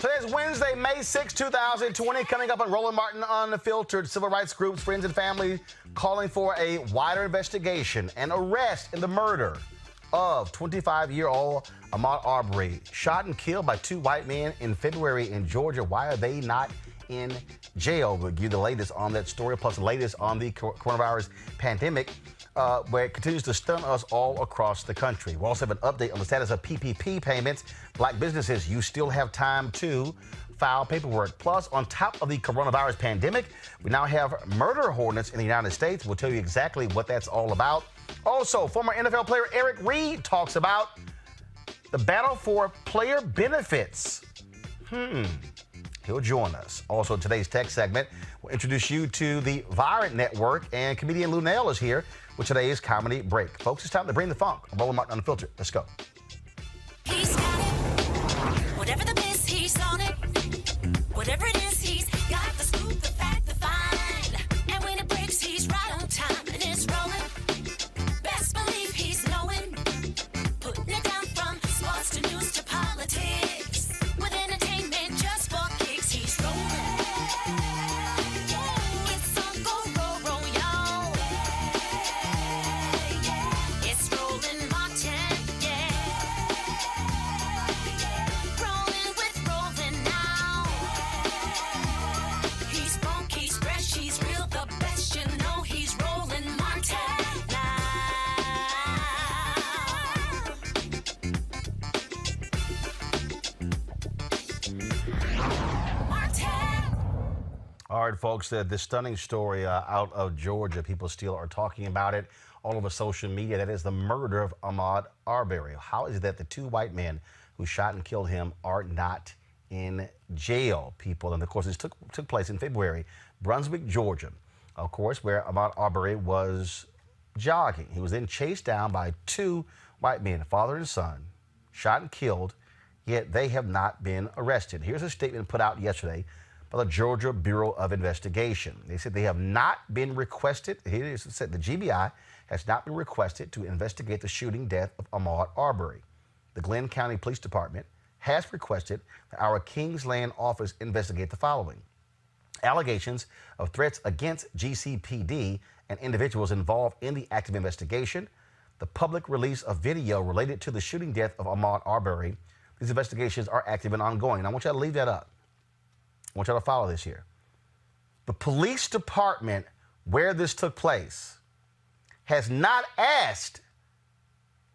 Today is Wednesday, May 6, 2020. Coming up on Roland Martin Unfiltered, civil rights groups, friends and family calling for a wider investigation and arrest in the murder of 25-year-old Ahmaud Arbery, shot and killed by two white men in February in Georgia. Why are they not in jail? We'll give you the latest on that story, plus the latest on the coronavirus pandemic, where it continues to stun us all across the country. We'll also have an update on the status of PPP payments. Black businesses, you still have time to file paperwork. Plus, on top of the coronavirus pandemic, we now have murder hornets in the United States. We'll tell you exactly what that's all about. Also, former NFL player Eric Reed talks about the battle for player benefits. He'll join us. Also, in today's tech segment, we'll introduce you to the Virant Network, and comedian Lunel is here with today's comedy break. Folks, it's time to bring the funk. I'm Roland Martin Unfiltered. Let's go. He's got it. Whatever the miss, he's on it. Whatever it is, he's got the scoop, the fact, the find. And when it breaks, he's right on time and it's rolling. Best believe he's knowing. Putting it down from sports to news to politics. With entertainment just for kicks, he's rolling. It's on go, roll, y'all. It's Roland Martin, rolling with Roland now. He's funky, he's fresh, he's real, the best, you know he's Roland Martin now. All right, folks, this stunning story out of Georgia. People still are talking about it all over social media. That is the murder of Ahmaud Arbery. How is it that the two white men who shot and killed him are not in jail, people? And of course, this took place in February, Brunswick, Georgia, of course, where Ahmaud Arbery was jogging. He was then chased down by two white men, father and son, shot and killed, yet they have not been arrested. Here's a statement put out yesterday by the Georgia Bureau of Investigation. They said they have not been requested. It said the GBI has not been requested to investigate the shooting death of Ahmaud Arbery. The Glenn County Police Department has requested that our Kingsland office investigate the following: allegations of threats against GCPD and individuals involved in the active investigation, the public release of video related to the shooting death of Ahmaud Arbery. These investigations are active and ongoing. And I want you to leave that up. I want you to follow this here. The police department where this took place has not asked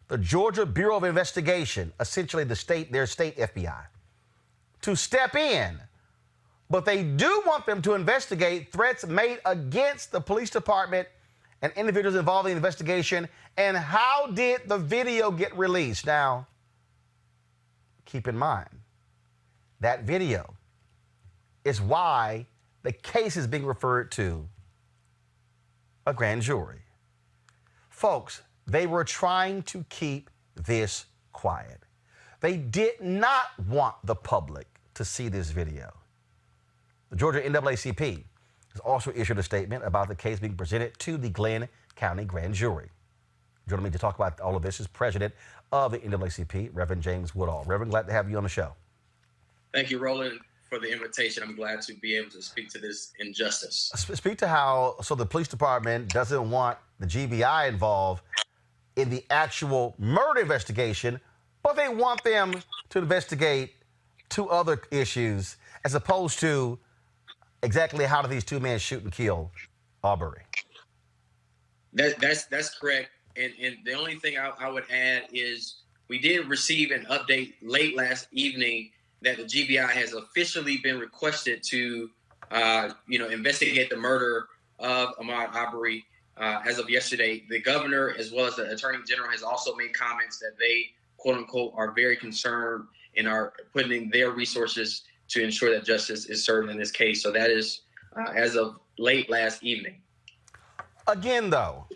the Georgia Bureau of Investigation, essentially their state FBI, to step in. But they do want them to investigate threats made against the police department and individuals involved in the investigation. And how did the video get released? Now, keep in mind, that video is why the case is being referred to a grand jury. Folks, they were trying to keep this quiet. They did not want the public to see this video. The Georgia NAACP has also issued a statement about the case being presented to the Glenn County grand jury. Joining me to talk about all of this is President of the NAACP, Reverend James Woodall. Reverend, glad to have you on the show. Thank you, Roland, for the invitation. I'm glad to be able to speak to this injustice. Speak to how, so the police department doesn't want the GBI involved in the actual murder investigation, but they want them to investigate two other issues as opposed to exactly how did these two men shoot and kill Arbery. That's correct. And the only thing I would add is we did receive an update late last evening that the GBI has officially been requested to, investigate the murder of Ahmaud Arbery. As of yesterday, the governor, as well as the attorney general, has also made comments that they, quote unquote, are very concerned and are putting their resources to ensure that justice is served in this case. So that is as of late last evening. Again, though,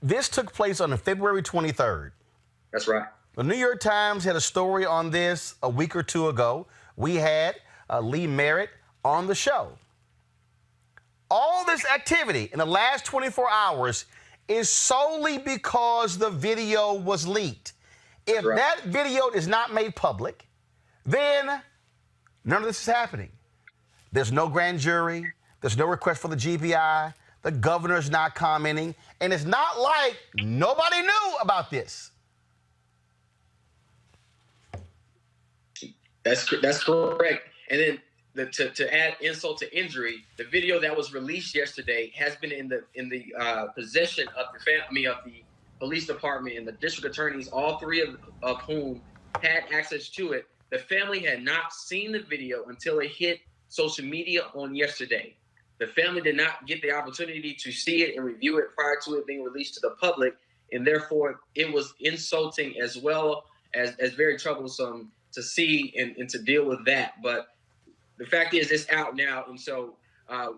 this took place on February 23rd. That's right. The New York Times had a story on this a week or two ago. We had Lee Merritt on the show. All this activity in the last 24 hours is solely because the video was leaked. If that video is not made public, then None of this is happening. There's no grand jury. There's no request for the GBI. The governor's not commenting. And it's not like nobody knew about this. That's correct. And then to add insult to injury, the video that was released yesterday has been in the possession of the police department and the district attorneys, all three of whom had access to it. The family had not seen the video until it hit social media on yesterday. The family did not get the opportunity to see it and review it prior to it being released to the public, and therefore it was insulting as well as very troublesome to see and to deal with that. But the fact is, it's out now, and so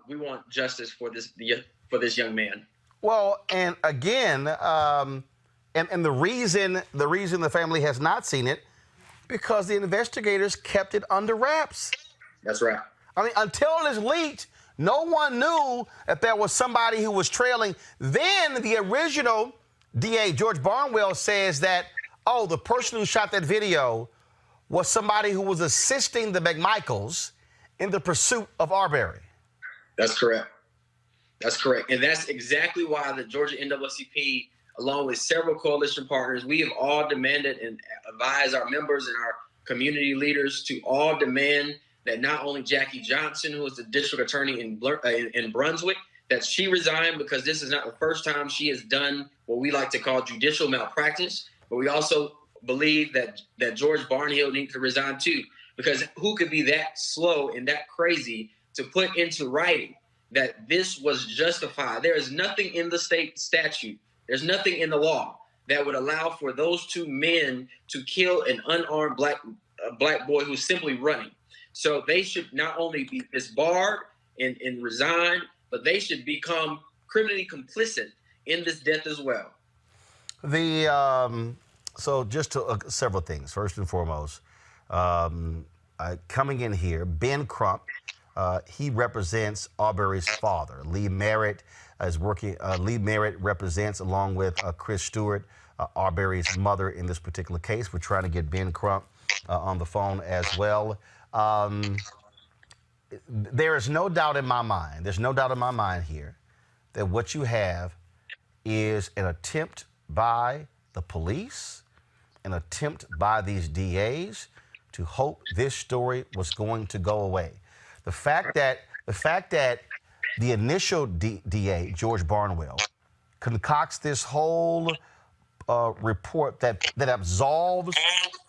we want justice for this young man. Well, and again, and the reason the family has not seen it, because the investigators kept it under wraps. That's right. I mean, until it's leaked, no one knew that there was somebody who was trailing. Then the original DA, George Barnwell, says that, oh, the person who shot that video was somebody who was assisting the McMichaels in the pursuit of Arbery. That's correct. That's correct. And that's exactly why the Georgia NAACP, along with several coalition partners, we have all demanded and advised our members and our community leaders to all demand that not only Jackie Johnson, who is the district attorney in Brunswick, that she resign, because this is not the first time she has done what we like to call judicial malpractice. But we also believe that George Barnhill needs to resign too, because who could be that slow and that crazy to put into writing that this was justified? There is nothing in the state statute, there's nothing in the law that would allow for those two men to kill an unarmed black boy who's simply running. So they should not only be disbarred and resign, but they should become criminally complicit in this death as well. So just to, several things. First and foremost, coming in here, Ben Crump, he represents Arbery's father. Lee Merritt is working. Lee Merritt represents, along with Chris Stewart, Arbery's mother in this particular case. We're trying to get Ben Crump on the phone as well. There is no doubt in my mind, there's no doubt in my mind here, that what you have is an attempt by the police, an attempt by these DAs to hope this story was going to go away. The fact that the initial DA, George Barnwell, concocts this whole report that absolves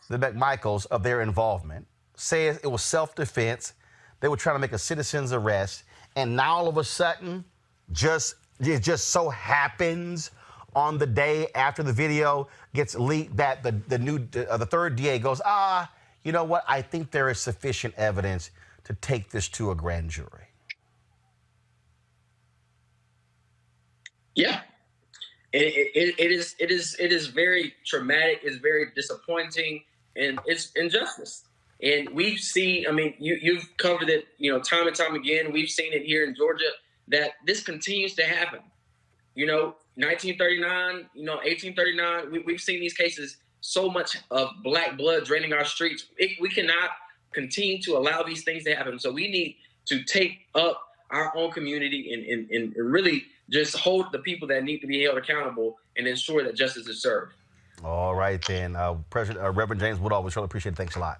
the McMichaels of their involvement, says it was self-defense, they were trying to make a citizen's arrest, and now all of a sudden, it just so happens on the day after the video gets leaked that the third DA goes, you know what, I think there is sufficient evidence to take this to a grand jury. Yeah. It is very traumatic, it's very disappointing, and it's injustice. And we've seen, I mean, you've covered it, time and time again. We've seen it here in Georgia that this continues to happen. 1939, 1839, we've seen these cases, so much of black blood draining our streets. We cannot continue to allow these things to happen. So we need to take up our own community and really just hold the people that need to be held accountable and ensure that justice is served. All right, then. Reverend James Woodall, we surely appreciate it. Thanks a lot.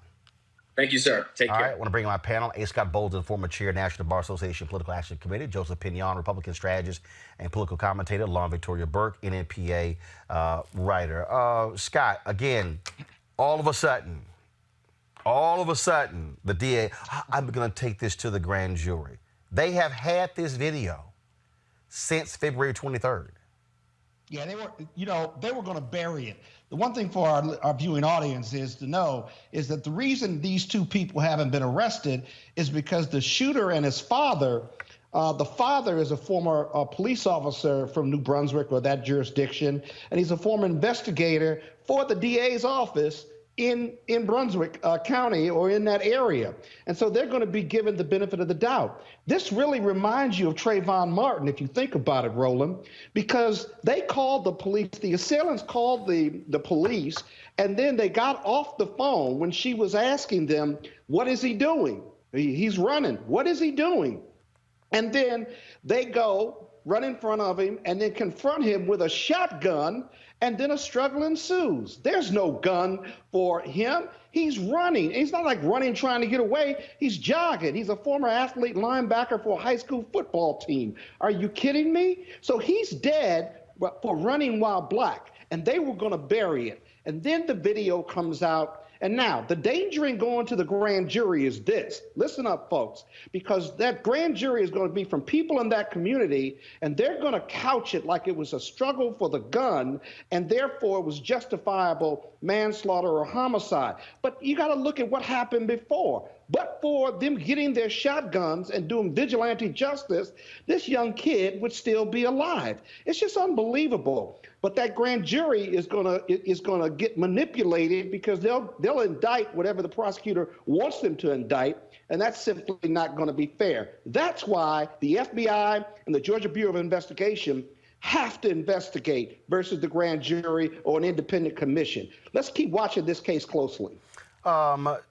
Thank you, sir. Take care. All right, I want to bring in my panel, A. Scott Bolden, former chair, National Bar Association Political Action Committee, Joseph Pignon, Republican strategist and political commentator, Lauren Victoria Burke, NNPA writer. Scott, again, all of a sudden, the DA, I'm going to take this to the grand jury. They have had this video since February 23rd. Yeah, they were going to bury it. The one thing for our viewing audience is to know is that the reason these two people haven't been arrested is because the shooter and his father, the father is a former police officer from New Brunswick or that jurisdiction, and he's a former investigator for the DA's office in Brunswick County or in that area. And so they're going to be given the benefit of the doubt. This really reminds you of Trayvon Martin, if you think about it, Roland, because they called the police, the assailants called the police, and then they got off the phone when she was asking them, what is he doing? He's running. What is he doing? And then they go run in front of him and then confront him with a shotgun, and then a struggle ensues. There's no gun for him. He's running. He's not like running trying to get away. He's jogging. He's a former athlete linebacker for a high school football team. Are you kidding me? So he's dead for running while black, and they were going to bury it. And then the video comes out. And now, the danger in going to the grand jury is this. Listen up, folks, because that grand jury is going to be from people in that community, and they're going to couch it like it was a struggle for the gun, and therefore it was justifiable manslaughter or homicide. But you got to look at what happened before. But for them getting their shotguns and doing vigilante justice, this young kid would still be alive. It's just unbelievable. But that grand jury is gonna get manipulated because they'll indict whatever the prosecutor wants them to indict, and that's simply not going to be fair. That's why the FBI and the Georgia Bureau of Investigation have to investigate versus the grand jury or an independent commission. Let's keep watching this case closely.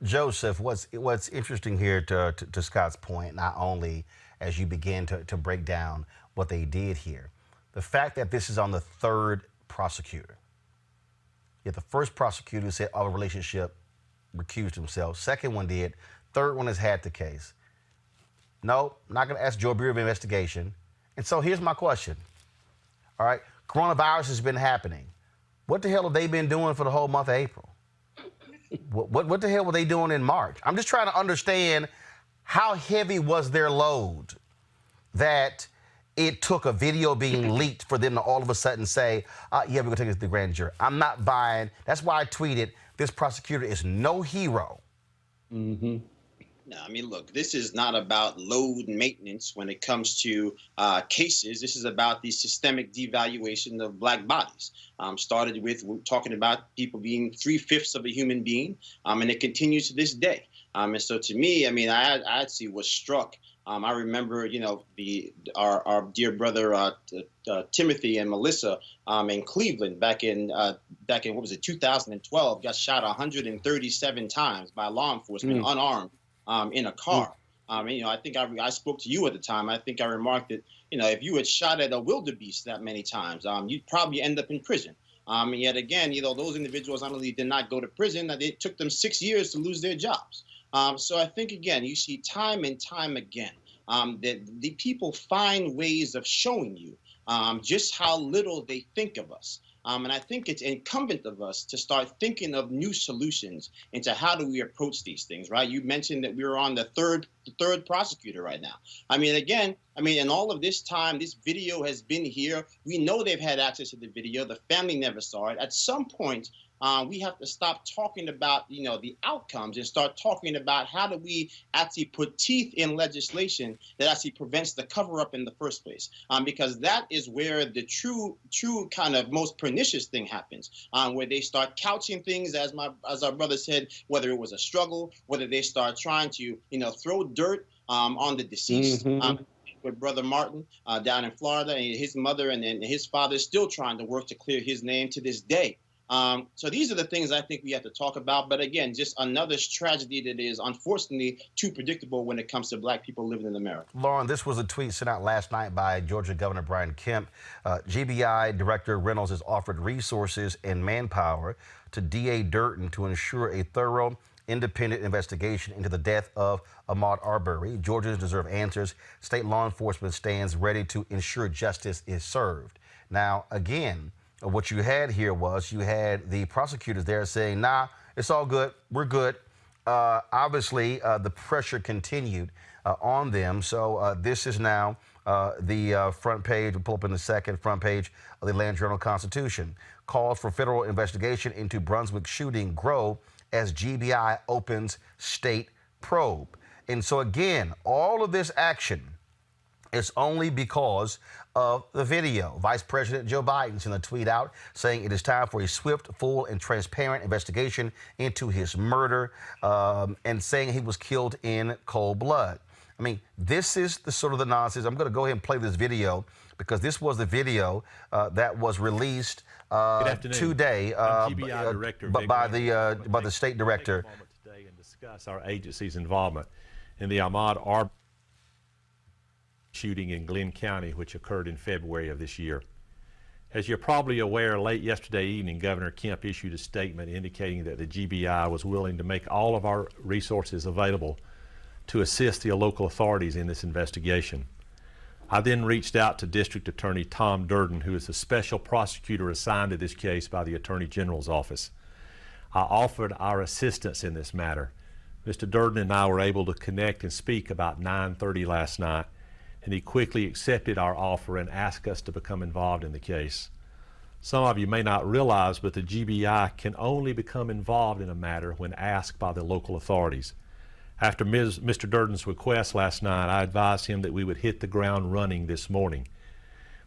Joseph, what's interesting here to Scott's point, not only as you begin to break down what they did here, the fact that this is on the third prosecutor. Yet the first prosecutor said our relationship recused himself. Second one did. Third one has had the case. No, not going to ask Georgia Bureau of Investigation. And so here's my question. All right, coronavirus has been happening. What the hell have they been doing for the whole month of April? What the hell were they doing in March? I'm just trying to understand how heavy was their load that it took a video being leaked for them to all of a sudden say, yeah, we're going to take it to the grand jury. I'm not buying. That's why I tweeted, this prosecutor is no hero. Mm-hmm. No, I mean, look, this is not about load maintenance when it comes to cases. This is about the systemic devaluation of black bodies. Started with talking about people being 3/5 of a human being, and it continues to this day. And so to me, I mean, I actually was struck. I remember, you know, our dear brother Timothy and Melissa in Cleveland back in what was it, 2012, got shot 137 times by law enforcement, unarmed. In a car. And, you know, I think I spoke to you at the time. I think I remarked that, you know, if you had shot at a wildebeest that many times, you'd probably end up in prison. And yet again, you know, those individuals not only did not go to prison, that it took them 6 years to lose their jobs. So I think, again, you see time and time again that the people find ways of showing you just how little they think of us. And I think it's incumbent of us to start thinking of new solutions into how do we approach these things, right? You mentioned that we were on the third prosecutor right now. I mean, again, in all of this time, this video has been here. We know they've had access to the video. The family never saw it. At some point, we have to stop talking about, you know, the outcomes and start talking about how do we actually put teeth in legislation that actually prevents the cover-up in the first place, because that is where the true kind of most pernicious thing happens, where they start couching things, as our brother said, whether it was a struggle, whether they start trying to, you know, throw dirt on the deceased. With Brother Martin down in Florida, and his mother and his father still trying to work to clear his name to this day. So these are the things I think we have to talk about. But again, just another tragedy that is unfortunately too predictable when it comes to black people living in America. Lauren, this was a tweet sent out last night by Georgia Governor Brian Kemp. GBI Director Reynolds has offered resources and manpower to DA Durden to ensure a thorough, independent investigation into the death of Ahmaud Arbery. Georgians deserve answers. State law enforcement stands ready to ensure justice is served. Now, again, what you had here was you had the prosecutors there saying, nah, it's all good. We're good. Obviously, the pressure continued on them. So this is now the front page. We'll pull up in a second, front page of the Atlanta Journal-Constitution. Calls for federal investigation into Brunswick shooting grow as GBI opens state probe. And so, again, all of this action is only because of the video. Vice President Joe Biden sent a tweet out saying it is time for a swift, full, and transparent investigation into his murder, and saying he was killed in cold blood. I mean, this is the sort of the nonsense. I'm going to go ahead and play this video because this was the video that was released today by the state director. Take a moment today and discuss our agency's involvement in the Ahmaud Arbery shooting in Glenn County, which occurred in February of this year. As you're probably aware, late yesterday evening, Governor Kemp issued a statement indicating that the GBI was willing to make all of our resources available to assist the local authorities in this investigation. I then reached out to District Attorney Tom Durden, who is the special prosecutor assigned to this case by the Attorney General's office. I offered our assistance in this matter. Mr. Durden and I were able to connect and speak about 9:30 last night, and he quickly accepted our offer and asked us to become involved in the case. Some of you may not realize, but the GBI can only become involved in a matter when asked by the local authorities. After Mr. Durden's request last night, I advised him that we would hit the ground running this morning.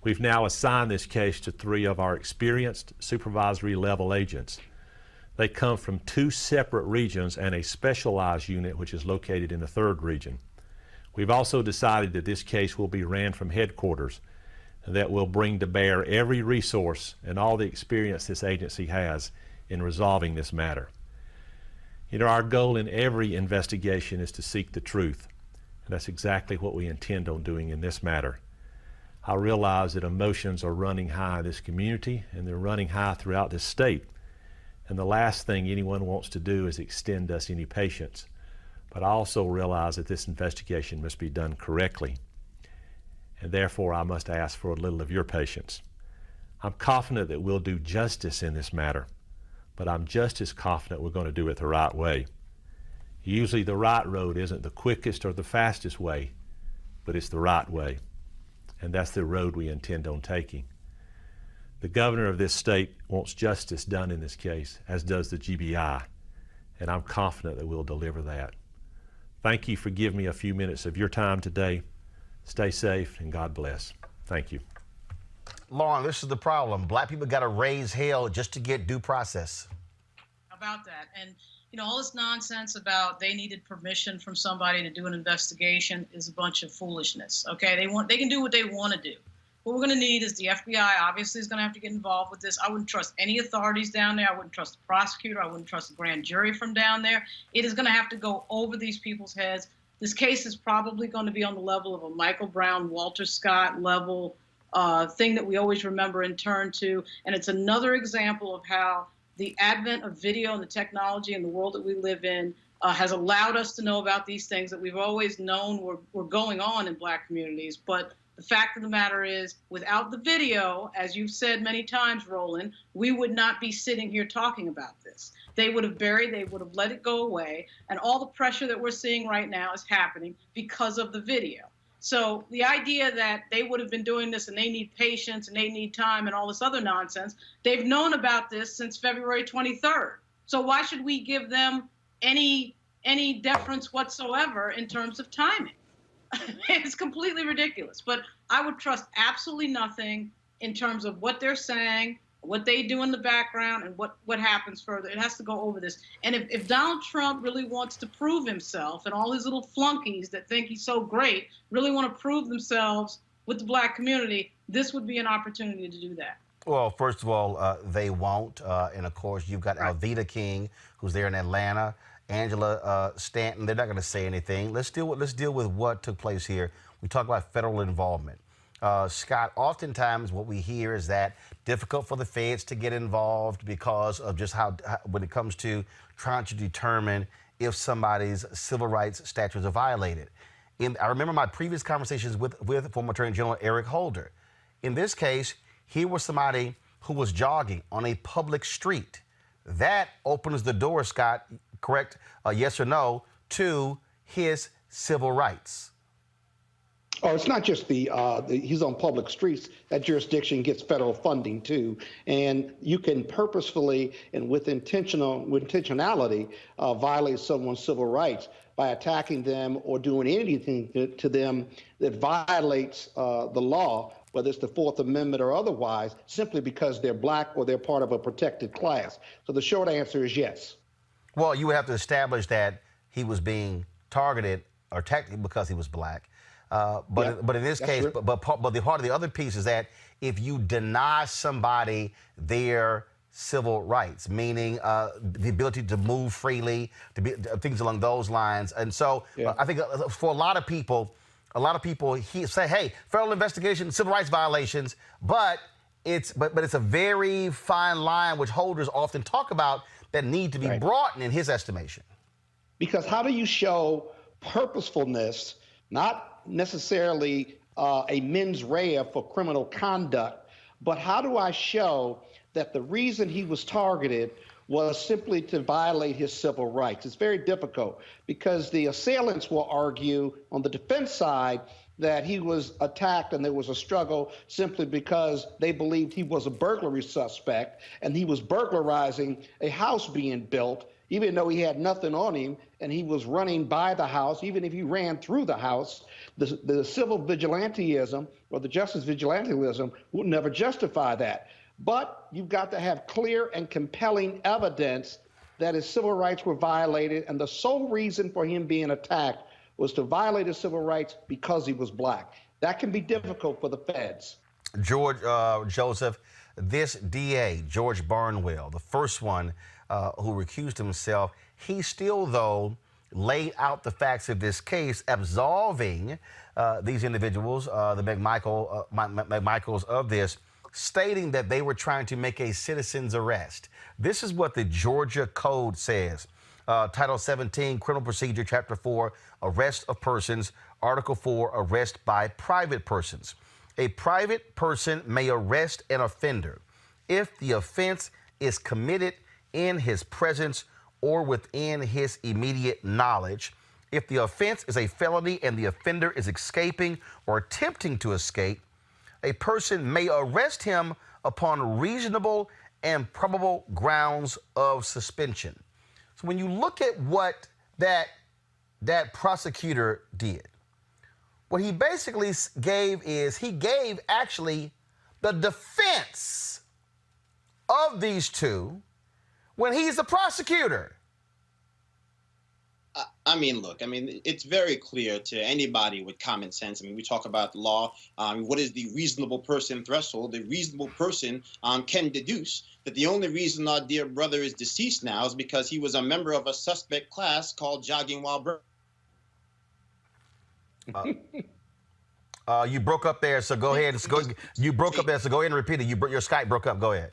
We've now assigned this case to 3 of our experienced supervisory level agents. They come from 2 separate regions and a specialized unit which is located in the 3rd region. We've also decided that this case will be ran from headquarters and that will bring to bear every resource and all the experience this agency has in resolving this matter. You know, our goal in every investigation is to seek the truth, and that's exactly what we intend on doing in this matter. I realize that emotions are running high in this community, and they're running high throughout this state, and the last thing anyone wants to do is extend us any patience. But I also realize that this investigation must be done correctly, and therefore I must ask for a little of your patience. I'm confident that we'll do justice in this matter, but I'm just as confident we're going to do it the right way. Usually the right road isn't the quickest or the fastest way, but it's the right way, and that's the road we intend on taking. The governor of this state wants justice done in this case, as does the GBI, and I'm confident that we'll deliver that. Thank you for giving me a few minutes of your time today. Stay safe and God bless. Thank you. Lauren, this is the problem. Black people got to raise hell just to get due process. About that. And, you know, all this nonsense about they needed permission from somebody to do an investigation is a bunch of foolishness. Okay, they can do what they want to do. What we're going to need is the FBI obviously is going to have to get involved with this. I wouldn't trust any authorities down there. I wouldn't trust the prosecutor. I wouldn't trust the grand jury from down there. It is going to have to go over these people's heads. This case is probably going to be on the level of a Michael Brown, Walter Scott level thing that we always remember and turn to. And it's another example of how the advent of video and the technology and the world that we live in has allowed us to know about these things that we've always known were going on in Black communities. But the fact of the matter is, without the video, as you've said many times, Roland, we would not be sitting here talking about this. They would have buried, they would have let it go away, and all the pressure that we're seeing right now is happening because of the video. So the idea that they would have been doing this and they need patience and they need time and all this other nonsense, they've known about this since February 23rd. So why should we give them any deference whatsoever in terms of timing? It's completely ridiculous. But I would trust absolutely nothing in terms of what they're saying, what they do in the background, and what happens further. It has to go over this. And if Donald Trump really wants to prove himself, and all his little flunkies that think he's so great really want to prove themselves with the Black community, this would be an opportunity to do that. Well, first of all, they won't. And of course, you've got Alveda King, who's there in Atlanta. Angela Stanton, they're not going to say anything. Let's deal with what took place here. We talk about federal involvement. Scott, oftentimes what we hear is that difficult for the feds to get involved because of just how when it comes to trying to determine if somebody's civil rights statutes are violated. I remember my previous conversations with former Attorney General Eric Holder. In this case, he was somebody who was jogging on a public street. That opens the door, Scott, correct, yes or no, to his civil rights. Oh, it's not just he's on public streets. That jurisdiction gets federal funding too, and you can purposefully and with intentionality violate someone's civil rights by attacking them or doing anything to them that violates the law whether it's the Fourth Amendment or otherwise, simply because they're black or they're part of a protected class. So the short answer is yes. Well, you would have to establish that he was being targeted or attacked because he was black. But in this case, but the part of the other piece is that if you deny somebody their civil rights, meaning the ability to move freely, to be things along those lines, and so I think for a lot of people say, hey, federal investigation, civil rights violations, but it's a very fine line which holders often talk about that need to be broadened in his estimation. Because how do you show purposefulness, not necessarily a mens rea for criminal conduct, but how do I show that the reason he was targeted was simply to violate his civil rights? It's very difficult because the assailants will argue on the defense side that he was attacked and there was a struggle simply because they believed he was a burglary suspect and he was burglarizing a house being built, even though he had nothing on him and he was running by the house. Even if he ran through the house, the civil vigilantism or the justice vigilantism would never justify that. But you've got to have clear and compelling evidence that his civil rights were violated, and the sole reason for him being attacked was to violate his civil rights because he was black. That can be difficult for the feds. George, Joseph, this DA, George Barnwell, the first one who recused himself, he still, though, laid out the facts of this case, absolving these individuals, the McMichaels of this, stating that they were trying to make a citizen's arrest. This is what the Georgia Code says. Title 17, Criminal Procedure, Chapter 4, Arrest of Persons, Article 4, Arrest by Private Persons. A private person may arrest an offender if the offense is committed in his presence or within his immediate knowledge. If the offense is a felony and the offender is escaping or attempting to escape, a person may arrest him upon reasonable and probable grounds of suspension. So when you look at what that prosecutor did, what he basically gave is he gave actually the defense of these two when he's the prosecutor. I mean, look, it's very clear to anybody with common sense. We talk about the law. What is the reasonable person threshold? The reasonable person can deduce that the only reason our dear brother is deceased now is because he was a member of a suspect class called jogging while You broke up there, so go ahead. You broke up there, so go ahead and repeat it. Your Skype broke up. Go ahead.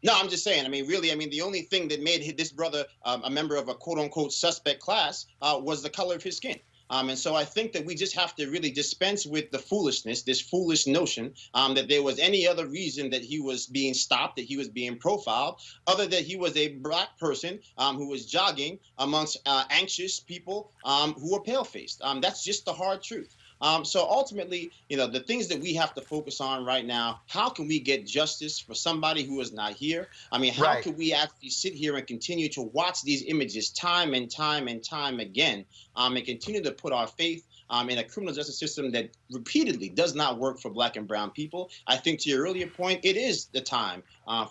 No, I'm just saying, really, the only thing that made this brother a member of a quote-unquote suspect class was the color of his skin. And so I think that we just have to really dispense with the foolishness, this foolish notion that there was any other reason that he was being stopped, that he was being profiled, other than he was a black person who was jogging amongst anxious people who were pale-faced. That's just the hard truth. So ultimately, the things that we have to focus on right now, how can we get justice for somebody who is not here? How can we actually sit here and continue to watch these images time and time and time again and continue to put our faith in a criminal justice system that repeatedly does not work for black and brown people? I think to your earlier point, it is the time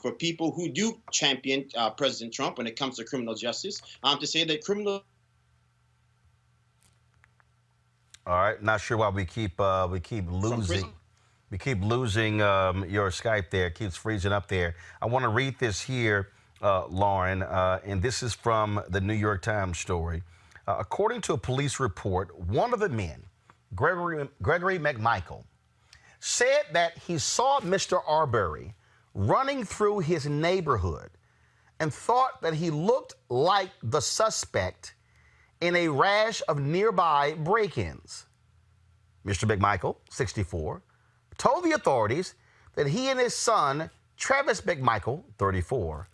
for people who do champion President Trump when it comes to criminal justice to say that criminal. All right, not sure why we keep losing. We keep losing your Skype there. It keeps freezing up there. I want to read this here, Lauren, and this is from the New York Times story. According to a police report, one of the men, Gregory McMichael, said that he saw Mr. Arbery running through his neighborhood and thought that he looked like the suspect in a rash of nearby break-ins. Mr. McMichael, 64, told the authorities that he and his son, Travis McMichael, 34,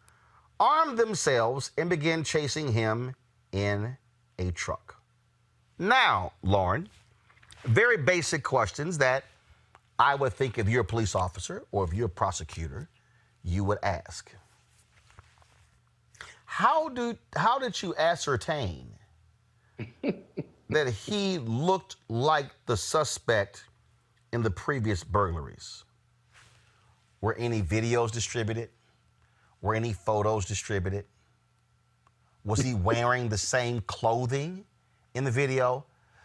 armed themselves and began chasing him in a truck. Now, Lauren, very basic questions that I would think if you're a police officer or if you're a prosecutor, you would ask. How did you ascertain that he looked like the suspect in the previous burglaries? Were any videos distributed? Were any photos distributed? Was he wearing the same clothing in the video?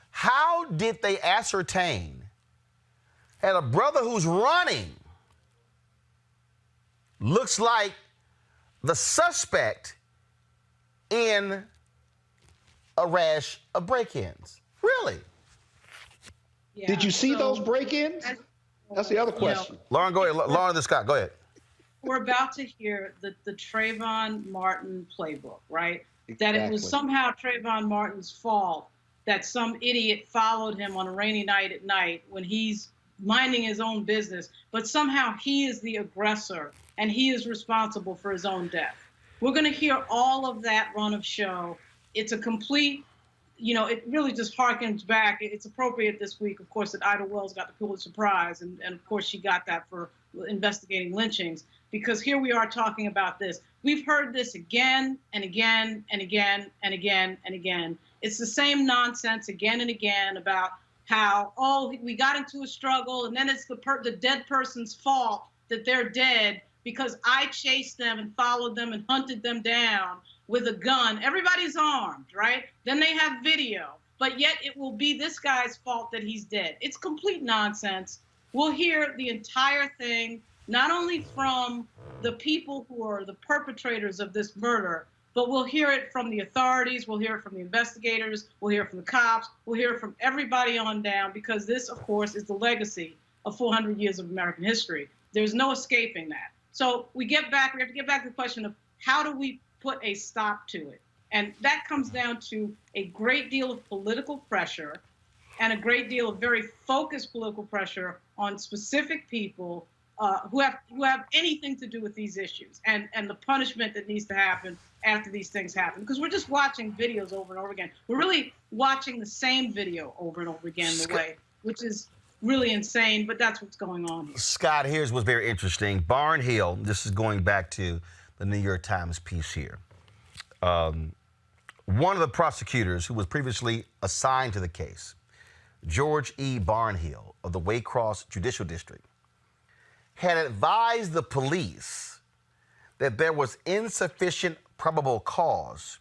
How did they ascertain that a brother who's running looks like the suspect in a rash of break-ins? Really? Yeah, Did you see so those break-ins? That's the other question. Lauren, go ahead. Lauren and Scott, go ahead. We're about to hear the Trayvon Martin playbook, right? That it was somehow Trayvon Martin's fault that some idiot followed him on a rainy night at night when he's minding his own business, but somehow he is the aggressor and he is responsible for his own death. We're going to hear all of that run of show. It's a complete, it really just harkens back. It's appropriate this week, of course, that Ida Wells got the Pulitzer Prize, and of course she got that for investigating lynchings, because here we are talking about this. We've heard this again and again and again and again and again. It's the same nonsense again and again about how, we got into a struggle and then it's the dead person's fault that they're dead because I chased them and followed them and hunted them down with a gun. Everybody's armed, right? Then they have video, but yet it will be this guy's fault that he's dead. It's complete nonsense. We'll hear the entire thing, not only from the people who are the perpetrators of this murder, but we'll hear it from the authorities, we'll hear it from the investigators, we'll hear it from the cops, we'll hear it from everybody on down, because this, of course, is the legacy of 400 years of American history. There's no escaping that. So we have to get back to the question of how do we put a stop to it? And that comes down to a great deal of political pressure and a great deal of very focused political pressure on specific people who have anything to do with these issues, and the punishment that needs to happen after these things happen. Because we're just watching videos over and over again. We're really watching the same video over and over again, which is really insane, but that's what's going on here. Scott, here's what's very interesting. Barnhill, this is going back to the New York Times piece here. One of the prosecutors who was previously assigned to the case, George E. Barnhill of the Waycross Judicial District, had advised the police that there was insufficient probable cause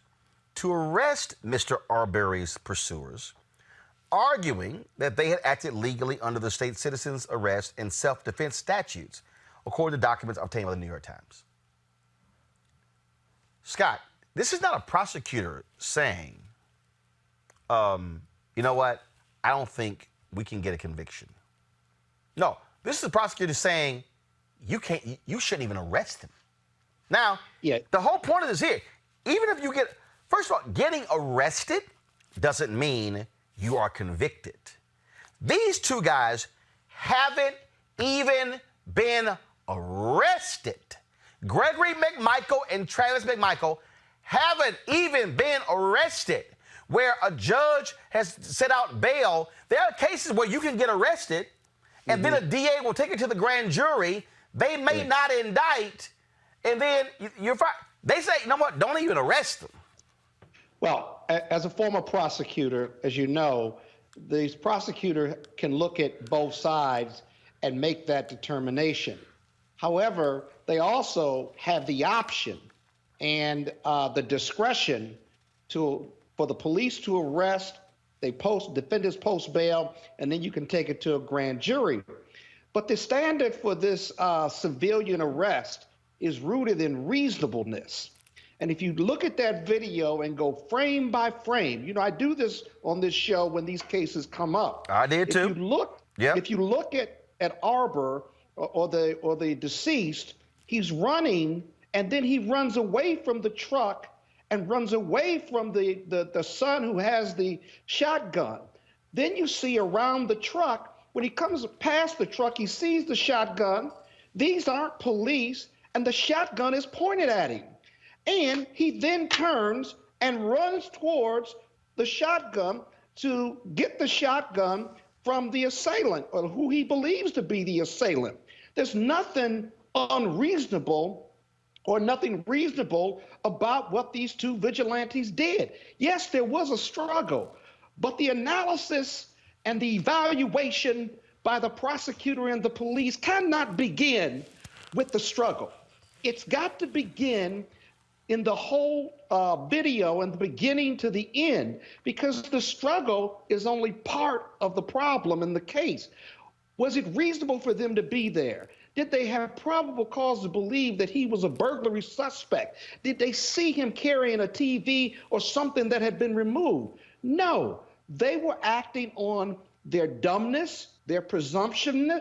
to arrest Mr. Arbery's pursuers, arguing that they had acted legally under the state citizens arrest and self-defense statutes, according to documents obtained by the New York Times. Scott, this is not a prosecutor saying, you know what, I don't think we can get a conviction. No, this is a prosecutor saying you shouldn't even arrest him. Now, the whole point of this here, even if you first of all, getting arrested doesn't mean you are convicted. These two guys haven't even been arrested. Gregory McMichael and Travis McMichael haven't even been arrested, where a judge has set out bail. There are cases where you can get arrested, and then a DA will take it to the grand jury. They may not indict, and then you're fine. They say, you know what, don't even arrest them. Well, as a former prosecutor, as you know, the prosecutor can look at both sides and make that determination. However, they also have the option and the discretion for the police to arrest. Defendants post bail, and then you can take it to a grand jury. But the standard for this civilian arrest is rooted in reasonableness. And if you look at that video and go frame by frame, I do this on this show when these cases come up. I did too. If you look at Arbor or the deceased, he's running, and then he runs away from the truck and runs away from the son who has the shotgun. Then you see around the truck, when he comes past the truck, he sees the shotgun. These aren't police, and the shotgun is pointed at him. And he then turns and runs towards the shotgun to get the shotgun from the assailant, or who he believes to be the assailant. There's nothing unreasonable or nothing reasonable about what these two vigilantes did. Yes, there was a struggle, but the analysis and the evaluation by the prosecutor and the police cannot begin with the struggle. It's got to begin in the whole video, in the beginning to the end, because the struggle is only part of the problem in the case. Was it reasonable for them to be there? Did they have probable cause to believe that he was a burglary suspect? Did they see him carrying a TV or something that had been removed? No, they were acting on their dumbness, their presumptiveness,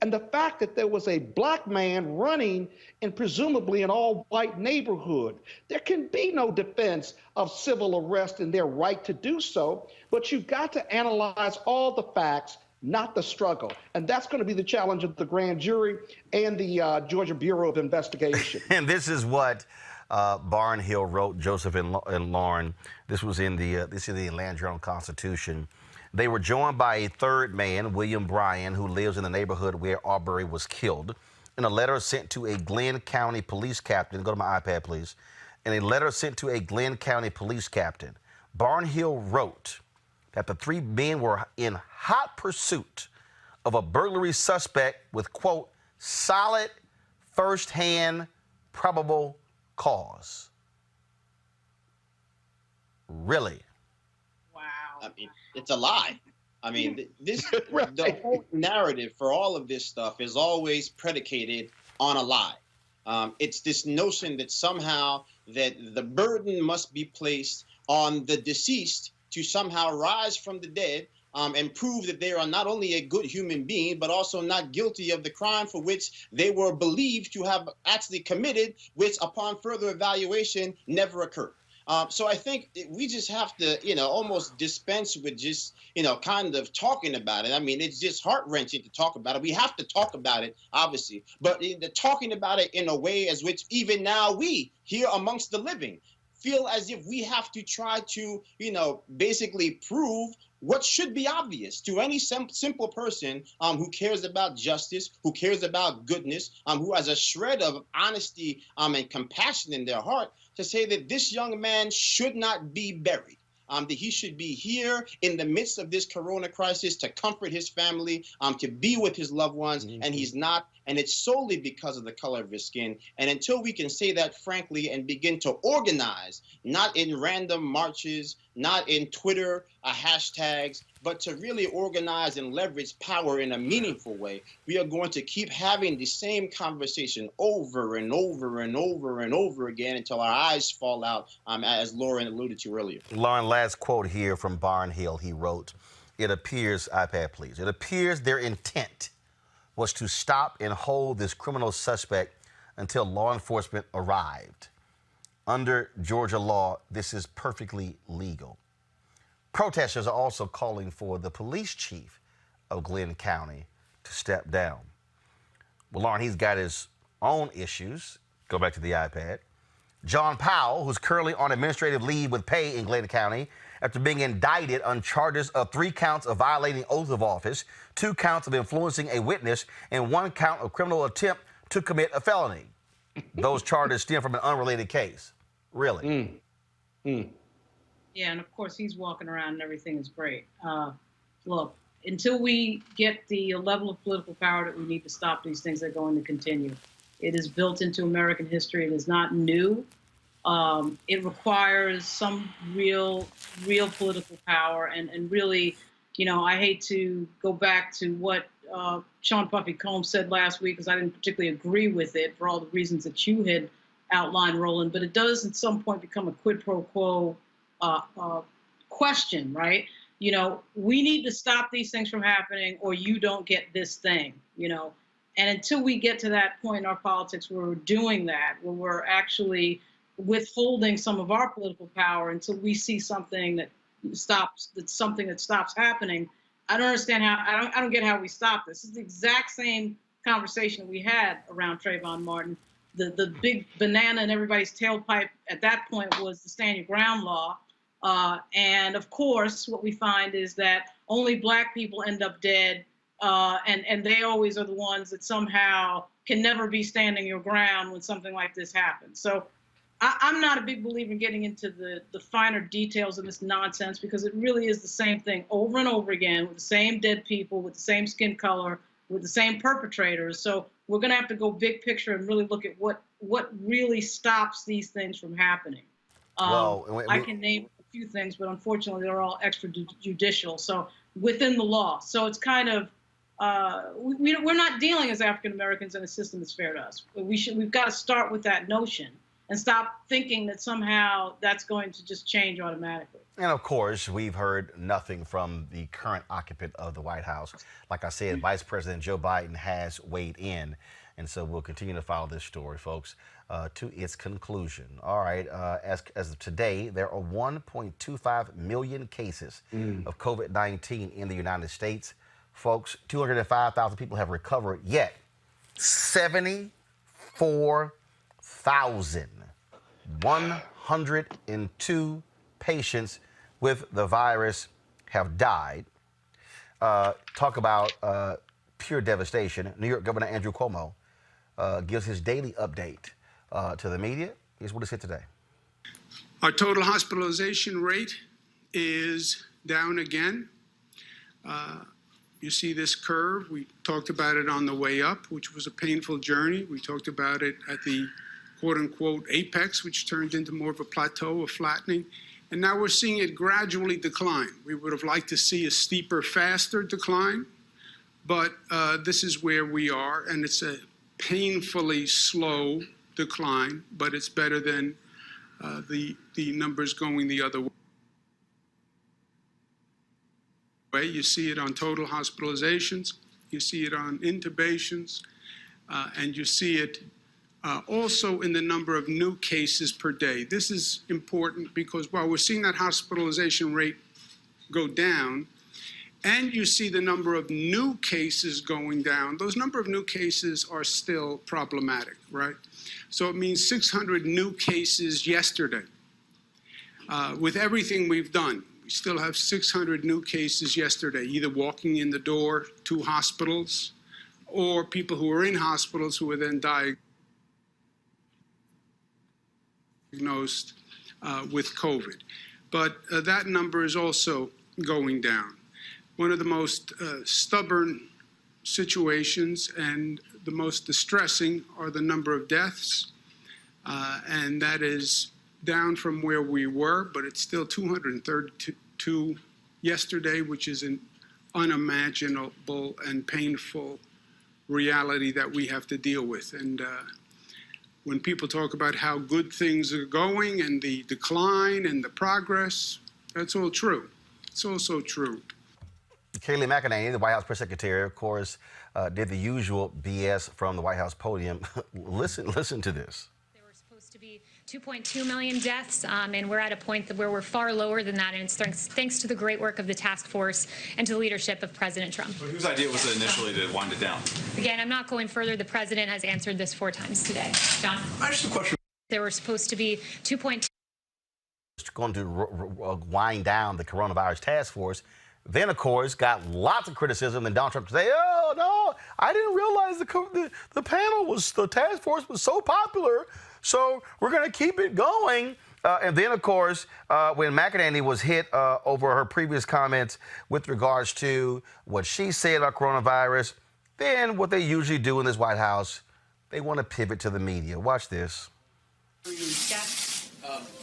and the fact that there was a black man running in presumably an all-white neighborhood. There can be no defense of civil arrest and their right to do so, but you've got to analyze all the facts, not the struggle. And that's going to be the challenge of the grand jury and the Georgia Bureau of Investigation. And this is what Barnhill wrote, Joseph and Lauren. This was in the Atlanta Journal-Constitution. They were joined by a third man, William Bryan, who lives in the neighborhood where Arbery was killed. In a letter sent to a Glenn County police captain, go to my iPad, please. In a letter sent to a Glenn County police captain, Barnhill wrote that the three men were in hot pursuit of a burglary suspect with, quote, solid first-hand probable cause. Really? Wow. I mean, it's a lie. I mean, Right. the whole narrative for all of this stuff is always predicated on a lie. It's this notion that somehow that the burden must be placed on the deceased to somehow rise from the dead and prove that they are not only a good human being, but also not guilty of the crime for which they were believed to have actually committed, which upon further evaluation never occurred. So I think we just have to, almost dispense with just, kind of talking about it. I mean, it's just heart-wrenching to talk about it. We have to talk about it, obviously, but talking about it in a way as which even now we, here amongst the living, feel as if we have to try to, basically prove what should be obvious to any simple person who cares about justice, who cares about goodness, who has a shred of honesty and compassion in their heart, to say that this young man should not be buried. That he should be here in the midst of this corona crisis to comfort his family, to be with his loved ones, and he's not. And it's solely because of the color of his skin. And until we can say that frankly and begin to organize, not in random marches, not in Twitter hashtags, but to really organize and leverage power in a meaningful way, we are going to keep having the same conversation over and over and over and over again until our eyes fall out, as Lauren alluded to earlier. Lauren, last quote here from Barnhill. He wrote, it appears, iPad please, it appears their intent was to stop and hold this criminal suspect until law enforcement arrived. Under Georgia law, this is perfectly legal. Protesters are also calling for the police chief of Glenn County to step down. Well, Lauren, he's got his own issues. Go back to the iPad. John Powell, who's currently on administrative leave with pay in Glenn County after being indicted on charges of 3 counts of violating oath of office, 2 counts of influencing a witness, and 1 count of criminal attempt to commit a felony. Those charges stem from an unrelated case. Really? Yeah, and of course he's walking around and everything is great. Look, until we get the level of political power that we need to stop these things, they're going to continue. It is built into American history. It is not new. It requires some real political power, and really, I hate to go back to what Sean Puffy Combs said last week, because I didn't particularly agree with it for all the reasons that you had outlined, Roland, but it does at some point become a quid pro quo question, right? We need to stop these things from happening, or you don't get this thing, And until we get to that point in our politics where we're doing that, where we're actually withholding some of our political power until we see something that stops happening, I don't understand how, I don't get how we stop this. It's the exact same conversation that we had around Trayvon Martin. The big banana in everybody's tailpipe at that point was the stand your ground law. And of course, what we find is that only black people end up dead, and they always are the ones that somehow can never be standing your ground when something like this happens. So I'm not a big believer in getting into the finer details of this nonsense, because it really is the same thing over and over again with the same dead people, with the same skin color, with the same perpetrators. So we're going to have to go big picture and really look at what really stops these things from happening. I can name a few things, but unfortunately they're all extrajudicial, so within the law. So it's kind of, we're not dealing as African Americans in a system that's fair to us. We've got to start with that notion and stop thinking that somehow that's going to just change automatically. And of course, we've heard nothing from the current occupant of the White House. Like I said, Vice President Joe Biden has weighed in. And so we'll continue to follow this story, folks, to its conclusion. All right, as of today, there are 1.25 million cases of COVID-19 in the United States. Folks, 205,000 people have recovered, yet 74,102 patients with the virus have died. Talk about pure devastation. New York Governor Andrew Cuomo gives his daily update to the media. Here's what he said today. Our total hospitalization rate is down again. You see this curve. We talked about it on the way up, which was a painful journey. We talked about it at the quote-unquote apex, which turned into more of a plateau, a flattening. And now we're seeing it gradually decline. We would have liked to see a steeper, faster decline, but this is where we are, and it's a painfully slow decline, but it's better than the numbers going the other way. You see it on total hospitalizations, you see it on intubations, and you see it also in the number of new cases per day. This is important because while we're seeing that hospitalization rate go down, and you see the number of new cases going down, those number of new cases are still problematic, right? So it means 600 new cases yesterday. With everything we've done, we still have 600 new cases yesterday, either walking in the door to hospitals or people who are in hospitals who were then diagnosed with COVID. But that number is also going down. One of the most stubborn situations and the most distressing are the number of deaths, and that is down from where we were, but it's still 232 yesterday, which is an unimaginable and painful reality that we have to deal with. And when people talk about how good things are going and the decline and the progress, that's all true. It's also true. Kayleigh McEnany, the White House press secretary, of course, did the usual BS from the White House podium. Listen to this. There were supposed to be 2.2 million deaths, and we're at a point where we're far lower than that, and it's thanks to the great work of the task force and to the leadership of President Trump. But whose idea was it initially to wind it down? Again, I'm not going further. The president has answered this 4 times today. John? I just have a question. There were supposed to be 2.2. Going to wind down the coronavirus task force. Then, of course, got lots of criticism. And Donald Trump say, "Oh no, I didn't realize the task force was so popular. So we're going to keep it going." And then, of course, when McEnany was hit over her previous comments with regards to what she said about coronavirus, then what they usually do in this White House, they want to pivot to the media. Watch this.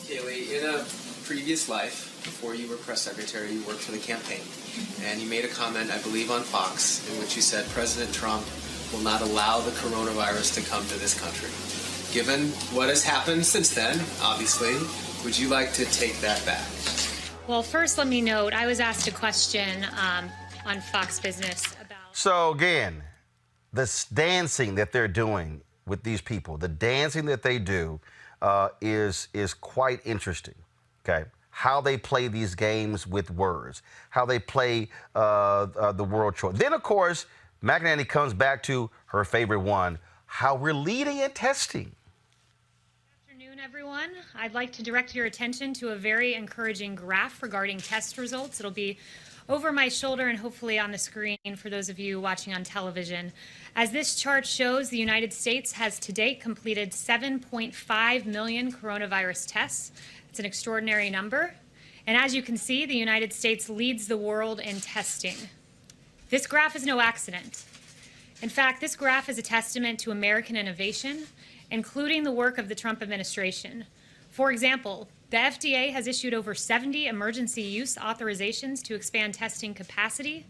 Kayleigh, in a previous life, before you were press secretary, you worked for the campaign, and you made a comment, I believe, on Fox, in which you said President Trump will not allow the coronavirus to come to this country. Given what has happened since then, obviously, would you like to take that back? Well, first, let me note, I was asked a question on Fox Business about... So, again, this dancing that they're doing with these people, the dancing that they do is quite interesting, okay? How they play these games with words, how they play the world choice. Then, of course, McEnany comes back to her favorite one, how we're leading at testing. Good afternoon, everyone. I'd like to direct your attention to a very encouraging graph regarding test results. It'll be over my shoulder and hopefully on the screen for those of you watching on television. As this chart shows, the United States has to date completed 7.5 million coronavirus tests. It's an extraordinary number. And as you can see, the United States leads the world in testing. This graph is no accident. In fact, this graph is a testament to American innovation, including the work of the Trump administration. For example, the FDA has issued over 70 emergency use authorizations to expand testing capacity.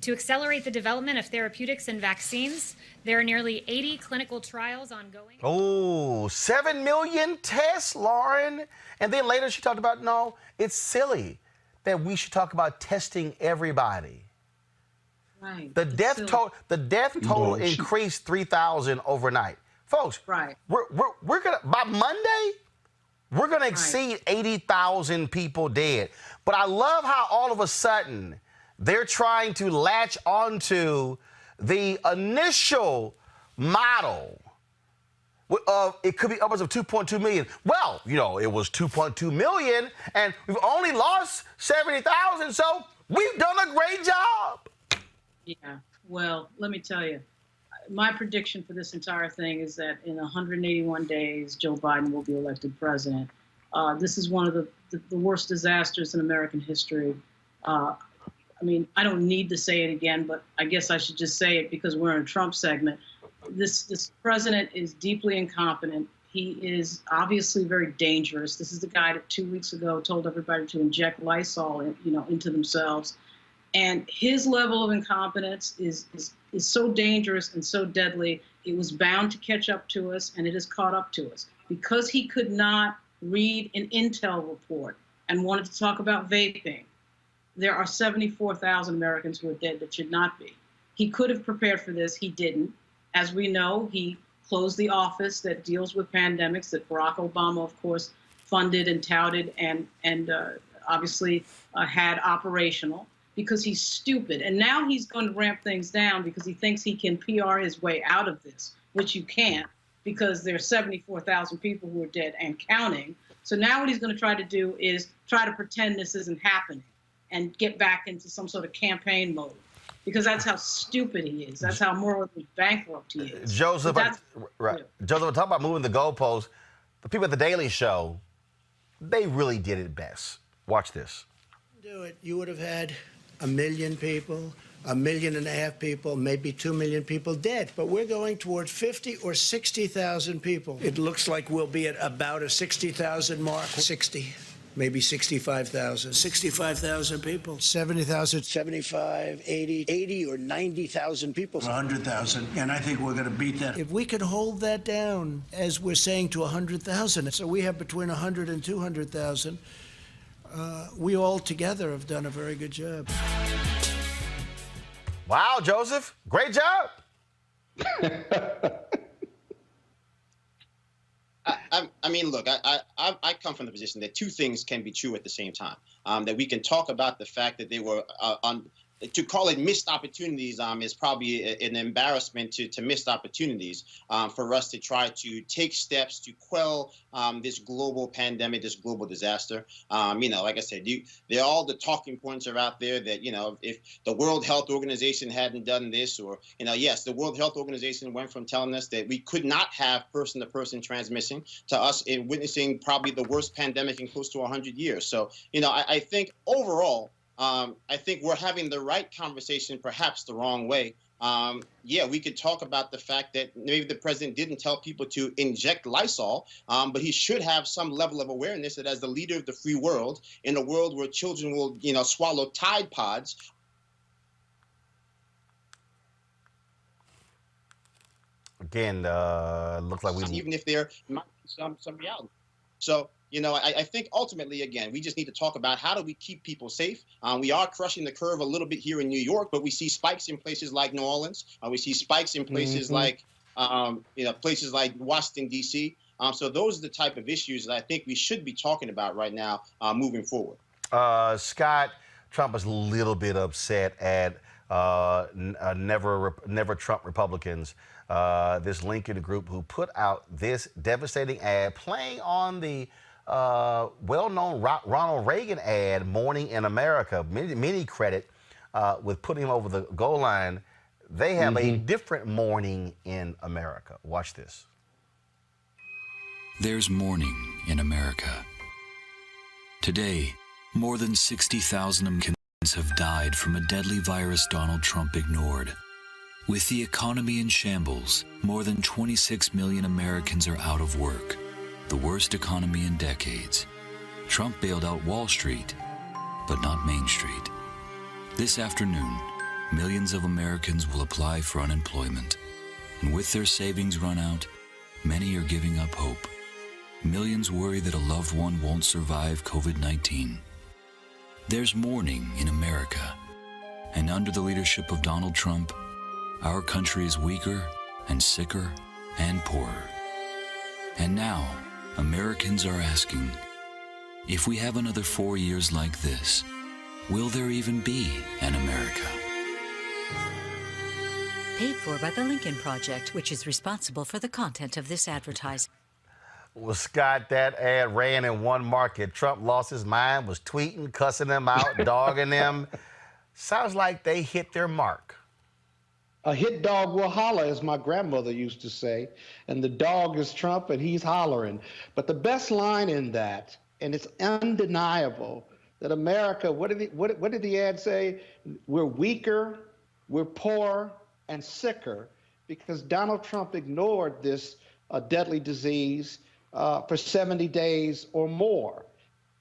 To accelerate the development of therapeutics and vaccines, there are nearly 80 clinical trials ongoing. Oh, 7 million tests, Lauren. And then later she talked about, no, it's silly that we should talk about testing everybody. Right. The death total increased 3,000 overnight. Folks, Right. we're gonna, by Monday, we're gonna exceed 80,000 people dead. But I love how all of a sudden they're trying to latch onto the initial model of it could be upwards of 2.2 million. Well, you know, it was 2.2 million and we've only lost 70,000, so we've done a great job. Yeah, well, let me tell you, my prediction for this entire thing is that in 181 days, Joe Biden will be elected president. This is one of the worst disasters in American history. I mean, I don't need to say it again, but I guess I should just say it because we're in a Trump segment. This president is deeply incompetent. He is obviously very dangerous. This is the guy that 2 weeks ago told everybody to inject Lysol, into themselves. And his level of incompetence is so dangerous and so deadly, it was bound to catch up to us, and it has caught up to us. Because he could not read an intel report and wanted to talk about vaping, there are 74,000 Americans who are dead that should not be. He could have prepared for this. He didn't. As we know, he closed the office that deals with pandemics that Barack Obama, of course, funded and touted and obviously had operational, because he's stupid. And now he's going to ramp things down because he thinks he can PR his way out of this, which you can't, because there are 74,000 people who are dead and counting. So now what he's going to try to do is try to pretend this isn't happening and get back into some sort of campaign mode, because that's how stupid he is. That's how morally bankrupt he is. Joseph, Joseph, talk about moving the goalposts. The people at The Daily Show, they really did it best. Watch this. Do it. You would have had 1 million people, 1.5 million people, maybe 2 million people dead. But we're going toward 50 or 60,000 people. It looks like we'll be at about a 60,000 mark. 60, maybe 65,000. 65,000 people. 70,000, 75, 80 or 90,000 people. 100,000. And I think we're going to beat that. If we can hold that down, as we're saying, to 100,000, so we have between 100 and 200,000. We all together have done a very good job. Wow, Joseph, great job. I mean, look, I come from the position that two things can be true at the same time. That we can talk about the fact that they were to call it missed opportunities is probably an embarrassment to missed opportunities for us to try to take steps to quell this global pandemic, this global disaster. Like I said, all the talking points are out there that, if the World Health Organization hadn't done this, or, yes, the World Health Organization went from telling us that we could not have person-to-person transmission to us in witnessing probably the worst pandemic in close to 100 years. So, I think overall, I think we're having the right conversation, perhaps the wrong way. We could talk about the fact that maybe the president didn't tell people to inject Lysol, but he should have some level of awareness that as the leader of the free world, in a world where children will, swallow Tide Pods. Again, looks like even if there might be some reality. So, I think ultimately, again, we just need to talk about how do we keep people safe. We are crushing the curve a little bit here in New York, but we see spikes in places like New Orleans. We see spikes in places like, places like Washington, D.C. So those are the type of issues that I think we should be talking about right now moving forward. Scott, Trump is a little bit upset at Never Trump Republicans, this Lincoln group who put out this devastating ad playing on the well-known Ronald Reagan ad, Morning in America, many credit with putting him over the goal line. They have a different morning in America. Watch this. There's morning in America. Today, more than 60,000 Americans have died from a deadly virus Donald Trump ignored. With the economy in shambles, more than 26 million Americans are out of work, the worst economy in decades. Trump bailed out Wall Street, but not Main Street. This afternoon, millions of Americans will apply for unemployment. And with their savings run out, many are giving up hope. Millions worry that a loved one won't survive COVID-19. There's mourning in America. And under the leadership of Donald Trump, our country is weaker and sicker and poorer. And now, Americans are asking, if we have another 4 years like this, will there even be an America? Paid for by the Lincoln Project, which is responsible for the content of this advertising. Well, Scott, that ad ran in one market. Trump lost his mind, was tweeting, cussing them out, dogging them. Sounds like they hit their mark. A hit dog will holler, as my grandmother used to say, and the dog is Trump and he's hollering. But the best line in that, and it's undeniable, that America, what did the ad say? We're weaker, we're poorer, and sicker because Donald Trump ignored this deadly disease for 70 days or more.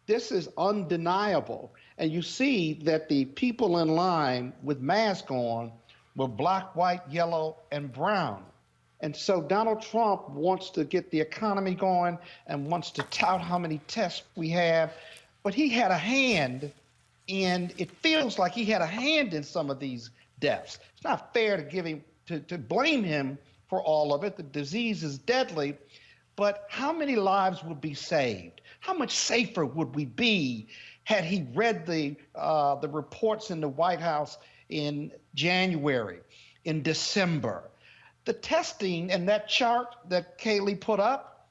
This is undeniable. And you see that the people in line with masks on were black, white, yellow, and brown. And so Donald Trump wants to get the economy going and wants to tout how many tests we have. But he had a hand in, it feels like he had a hand in some of these deaths. It's not fair to give him, to blame him for all of it. The disease is deadly. But how many lives would be saved? How much safer would we be had he read the reports in the White House in January, in December? The testing and that chart that Kaylee put up,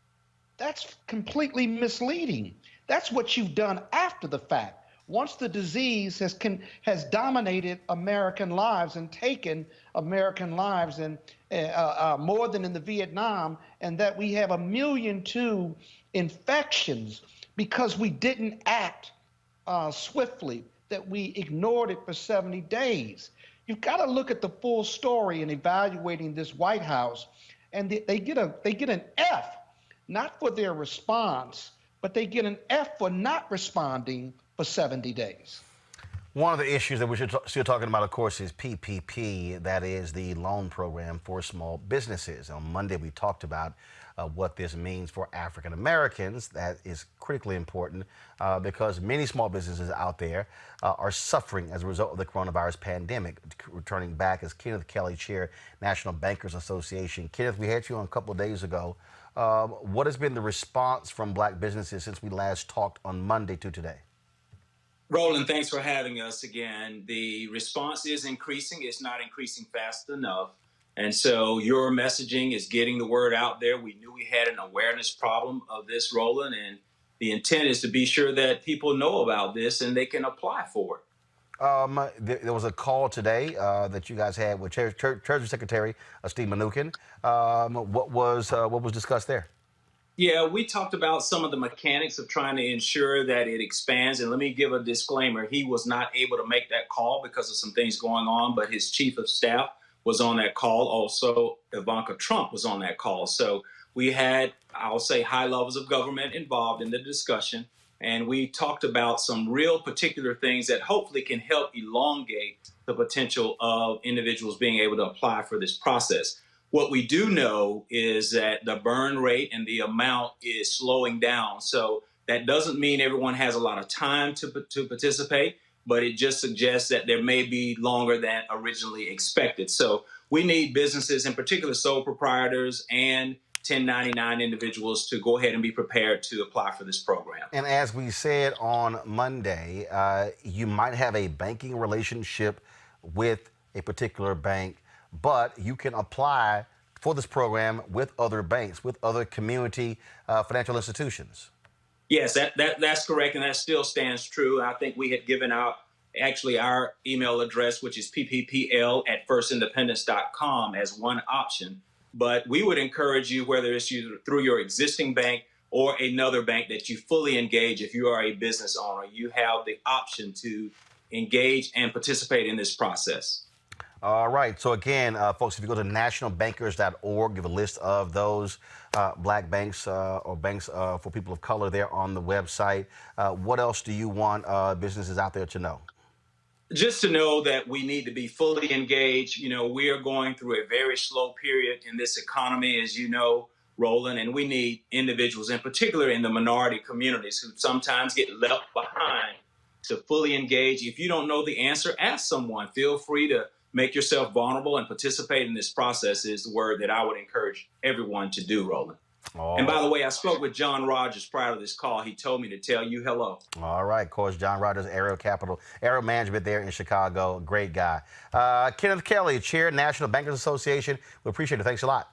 that's completely misleading. That's what you've done after the fact. Once the disease has dominated American lives and taken American lives, and more than in the Vietnam, and that we have 1.2 million infections because we didn't act swiftly, that we ignored it for 70 days. You've got to look at the full story in evaluating this White House, and they get an F, not for their response, but they get an F for not responding for 70 days. One of the issues that we're still talking about, of course, is PPP. That is the loan program for small businesses. On Monday, we talked about what this means for African Americans. That is critically important because many small businesses out there are suffering as a result of the coronavirus pandemic. Returning back as Kenneth Kelly, Chair, National Bankers Association. Kenneth, we had you on a couple of days ago. What has been the response from black businesses since we last talked on Monday to today? Roland, thanks for having us again. The response is increasing. It's not increasing fast enough. And so your messaging is getting the word out there. We knew we had an awareness problem of this, Roland, and the intent is to be sure that people know about this and they can apply for it. There was a call today that you guys had with Treasury Secretary Steve Mnuchin. What was discussed there? Yeah, we talked about some of the mechanics of trying to ensure that it expands. And let me give a disclaimer. He was not able to make that call because of some things going on, but his chief of staff was on that call. Also, Ivanka Trump was on that call. So we had, I'll say, high levels of government involved in the discussion. And we talked about some real particular things that hopefully can help elongate the potential of individuals being able to apply for this process. What we do know is that the burn rate and the amount is slowing down. So that doesn't mean everyone has a lot of time to participate, but it just suggests that there may be longer than originally expected. So we need businesses, in particular sole proprietors and 1099 individuals, to go ahead and be prepared to apply for this program. And as we said on Monday, you might have a banking relationship with a particular bank, but you can apply for this program with other banks, with other community financial institutions. Yes, that's correct, and that still stands true. I think we had given out actually our email address, which is pppl@firstindependence.com, as one option. But we would encourage you, whether it's through your existing bank or another bank, that you fully engage. If you are a business owner, you have the option to engage and participate in this process. All right. So again, folks, if you go to nationalbankers.org, give a list of those black banks or banks for people of color there on the website. What else do you want businesses out there to know? Just to know that we need to be fully engaged. You know, we are going through a very slow period in this economy, as you know, Roland, and we need individuals, in particular in the minority communities, who sometimes get left behind, to fully engage. If you don't know the answer, ask someone. Feel free to make yourself vulnerable and participate in this process, is the word that I would encourage everyone to do, Roland. Oh. And by the way, I spoke with John Rogers prior to this call. He told me to tell you hello. All right, of course, John Rogers, Aero Management there in Chicago. Great guy. Kenneth Kelly, Chair, National Bankers Association. We appreciate it. Thanks a lot.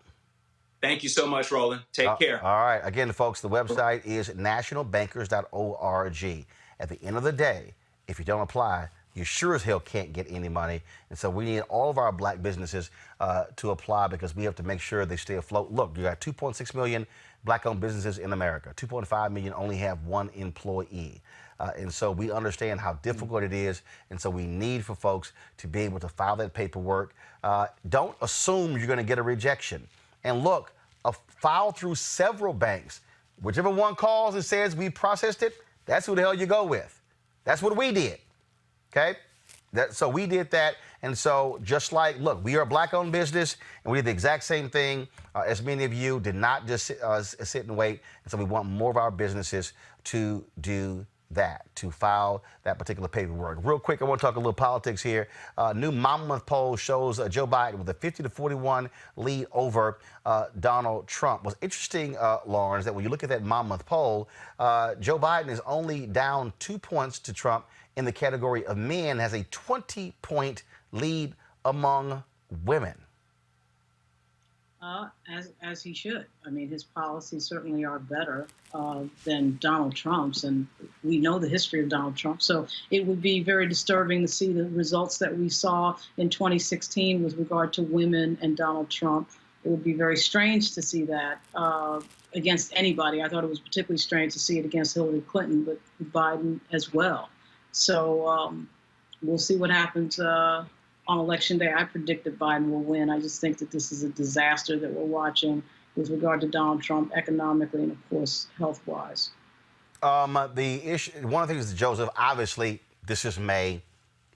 Thank you so much, Roland. Take care. All right. Again, folks, the website is nationalbankers.org. At the end of the day, if you don't apply, you sure as hell can't get any money. And so we need all of our black businesses to apply, because we have to make sure they stay afloat. Look, you got 2.6 million black-owned businesses in America. 2.5 million only have one employee. And so we understand how difficult it is. And so we need for folks to be able to file that paperwork. Don't assume you're going to get a rejection. And look, file through several banks. Whichever one calls and says we processed it, that's who the hell you go with. That's what we did. Okay, so we did that. And so just like, look, we are a black-owned business, and we did the exact same thing as many of you did not just sit and wait. And so we want more of our businesses to do that, to file that particular paperwork. Real quick, I want to talk a little politics here. New Monmouth poll shows Joe Biden with a 50-41 lead over Donald Trump. What's interesting, Lawrence, that when you look at that Monmouth poll, Joe Biden is only down 2 points to Trump in the category of men, has a 20-point lead among women. As he should. I mean, his policies certainly are better than Donald Trump's, and we know the history of Donald Trump. So it would be very disturbing to see the results that we saw in 2016 with regard to women and Donald Trump. It would be very strange to see that against anybody. I thought it was particularly strange to see it against Hillary Clinton, but Biden as well. So we'll see what happens on Election Day. I predict that Biden will win. I just think that this is a disaster that we're watching with regard to Donald Trump economically and, of course, health-wise. The issue, one of the things, Joseph, obviously, this is May.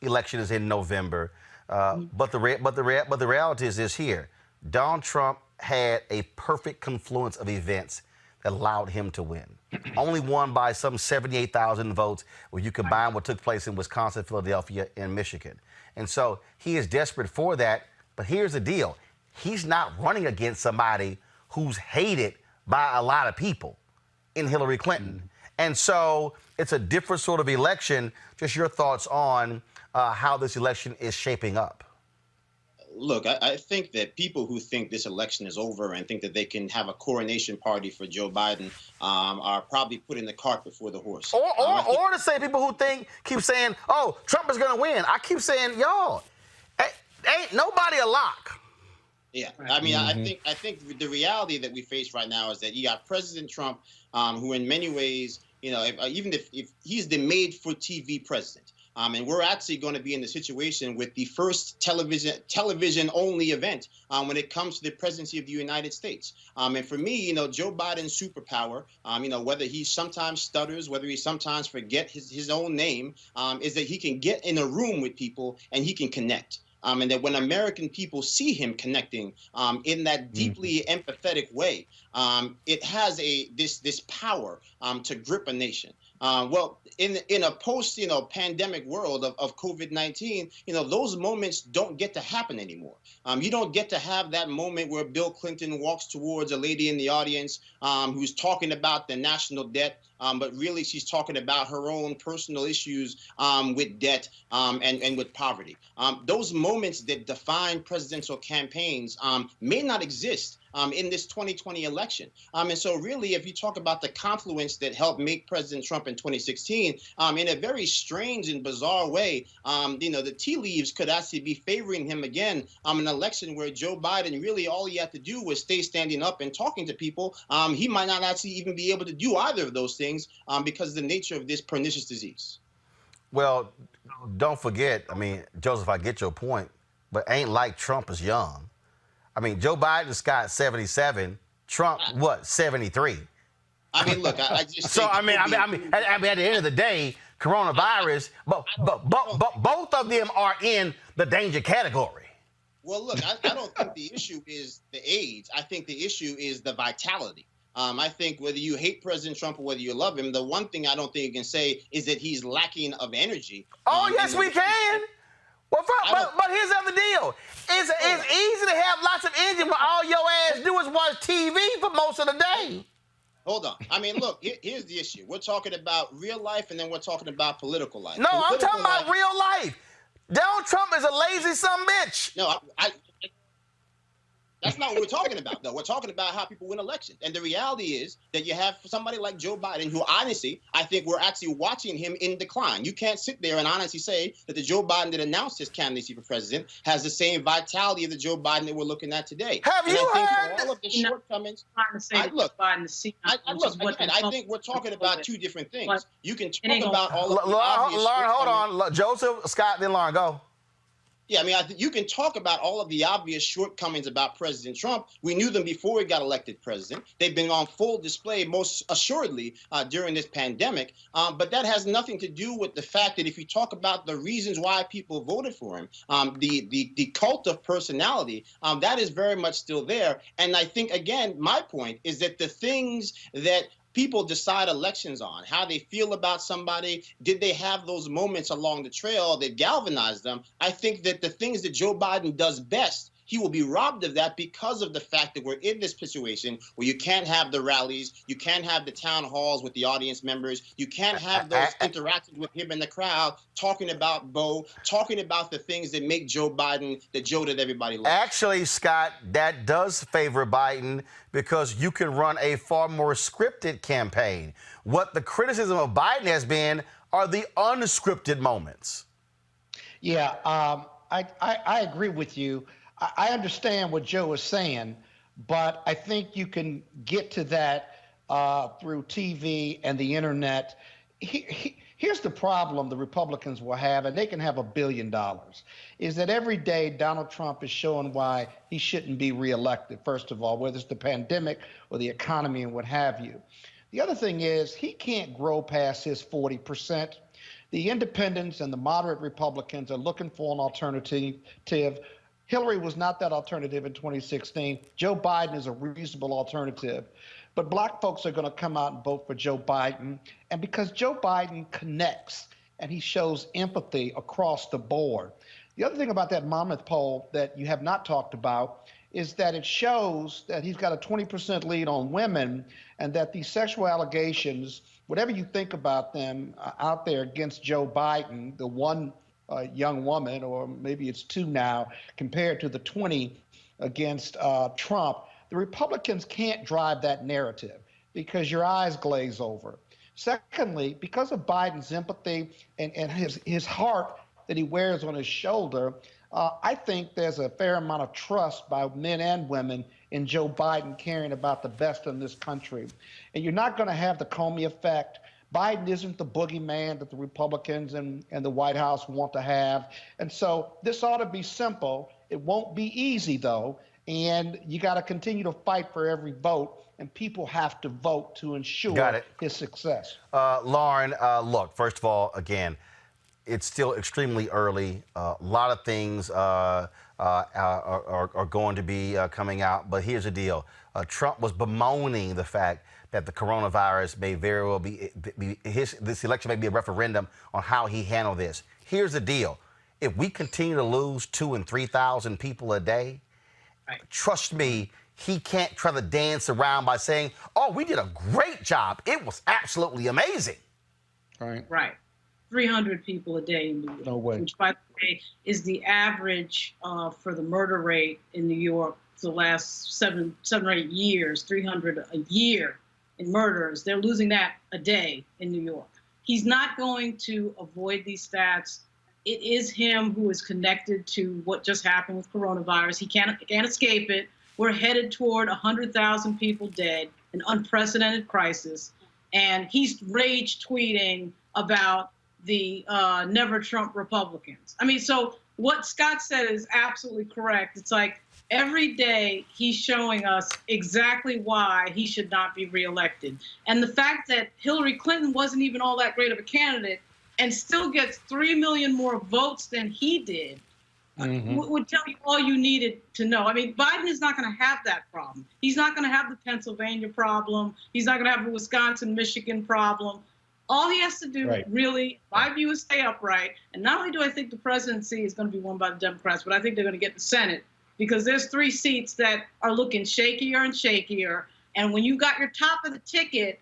Election is in November. But the reality is this here. Donald Trump had a perfect confluence of events that allowed him to win. Only won by some 78,000 votes when you combine what took place in Wisconsin, Philadelphia, and Michigan. And so he is desperate for that. But here's the deal. He's not running against somebody who's hated by a lot of people in Hillary Clinton. And so it's a different sort of election. Just your thoughts on how this election is shaping up. Look, I think that people who think this election is over and think that they can have a coronation party for Joe Biden are probably putting the cart before the horse. Or to say people who keep saying, oh, Trump is going to win. I keep saying, y'all, ain't nobody a lock. Yeah, I mean, I think the reality that we face right now is that you got President Trump, who in many ways, you know, even if he's the made-for-TV president. And we're actually going to be in the situation with the first television-only event when it comes to the presidency of the United States. And for me, you know, Joe Biden's superpower, you know, whether he sometimes stutters, whether he sometimes forget his own name, is that he can get in a room with people and he can connect. And that when American people see him connecting in that deeply empathetic way, it has this power to grip a nation. Well, in a post pandemic world of COVID-19, you know, those moments don't get to happen anymore. You don't get to have that moment where Bill Clinton walks towards a lady in the audience who's talking about the national debt, but really she's talking about her own personal issues with debt and with poverty. Those moments that define presidential campaigns may not exist in this 2020 election. And so really, if you talk about the confluence that helped make President Trump in 2016, in a very strange and bizarre way, the tea leaves could actually be favoring him again in an election where Joe Biden, really all he had to do was stay standing up and talking to people. He might not actually even be able to do either of those things because of the nature of this pernicious disease. Well, don't forget, I mean, Joseph, I get your point, but ain't like Trump is young. I mean, Joe Biden's got 77, Trump, what, 73? I mean, look, I just so I mean, at the end of the day, coronavirus, but both of them are in the danger category. Well, look, I don't think the issue is the age. I think the issue is the vitality. I think whether you hate President Trump or whether you love him, the one thing I don't think you can say is that he's lacking of energy. Oh, yes, we can. Well, but here's the other deal. It's easy to have lots of energy when all your ass do is watch TV for most of the day. Hold on. I mean, look, here's the issue. We're talking about real life, and then we're talking about political life. No, I'm talking about real life. Donald Trump is a lazy sumbitch. No, that's not what we're talking about, though. We're talking about how people win elections. And the reality is that you have somebody like Joe Biden, who honestly, I think we're actually watching him in decline. You can't sit there and honestly say that the Joe Biden that announced his candidacy for president has the same vitality of the Joe Biden that we're looking at today. Have you heard? For all of the shortcomings, I think we're talking about two different things. You can talk about all of the obvious Lauren, hold on. Joseph, Scott, then Lauren, go. Yeah, I mean, you can talk about all of the obvious shortcomings about President Trump. We knew them before he got elected president. They've been on full display, most assuredly, during this pandemic. But that has nothing to do with the fact that if you talk about the reasons why people voted for him, the cult of personality, that is very much still there. And I think, again, my point is that the things that people decide elections on, how they feel about somebody, did they have those moments along the trail that galvanized them? I think that the things that Joe Biden does best, he will be robbed of that because of the fact that we're in this situation where you can't have the rallies, you can't have the town halls with the audience members, you can't have those interactions with him and the crowd, talking about Bo, talking about the things that make Joe Biden the Joe that everybody loves. Actually, Scott, that does favor Biden because you can run a far more scripted campaign. What the criticism of Biden has been are the unscripted moments. Yeah, I agree with you. I understand what Joe is saying, but I think you can get to that through TV and the internet. Here's the problem the Republicans will have, and they can have $1 billion, is that every day Donald Trump is showing why he shouldn't be reelected, first of all, whether it's the pandemic or the economy and what have you. The other thing is he can't grow past his 40%. The independents and the moderate Republicans are looking for an alternative. Hillary was not that alternative in 2016. Joe Biden is a reasonable alternative. But black folks are going to come out and vote for Joe Biden. And because Joe Biden connects and he shows empathy across the board. The other thing about that Monmouth poll that you have not talked about is that it shows that he's got a 20% lead on women and that these sexual allegations, whatever you think about them out there against Joe Biden, the one young woman, or maybe it's two now, compared to the 20 against Trump, the Republicans can't drive that narrative because your eyes glaze over. Secondly, because of Biden's empathy and his heart that he wears on his shoulder, I think there's a fair amount of trust by men and women in Joe Biden caring about the best in this country. And you're not going to have the Comey effect. Biden isn't the boogeyman that the Republicans and the White House want to have. And so this ought to be simple. It won't be easy, though. And you got to continue to fight for every vote. And people have to vote to ensure his success. Lauren, look, first of all, again, it's still extremely early. A lot of things are going to be coming out. But here's the deal. Trump was bemoaning the fact that the coronavirus may very well be this election may be a referendum on how he handled this. Here's the deal. If we continue to lose 2,000 and 3,000 people a day, trust me, he can't try to dance around by saying, oh, we did a great job. It was absolutely amazing. Right. 300 people a day in New York, no way. Which, by the way, is the average for the murder rate in New York for the last seven or 8 years, 300 a year in murders. They're losing that a day in New York. He's not going to avoid these stats. It is him who is connected to what just happened with coronavirus. He can't escape it. We're headed toward 100,000 people dead, an unprecedented crisis. And he's rage tweeting about the Never Trump Republicans. I mean, so what Scott said is absolutely correct. It's like every day he's showing us exactly why he should not be reelected. And the fact that Hillary Clinton wasn't even all that great of a candidate and still gets 3 million more votes than he did would tell you all you needed to know. I mean, Biden is not going to have that problem. He's not going to have the Pennsylvania problem. He's not going to have the Wisconsin, Michigan problem. All he has to do, really, my view, is stay upright. And not only do I think the presidency is going to be won by the Democrats, but I think they're going to get the Senate, because there's 3 seats that are looking shakier and shakier. And when you got your top of the ticket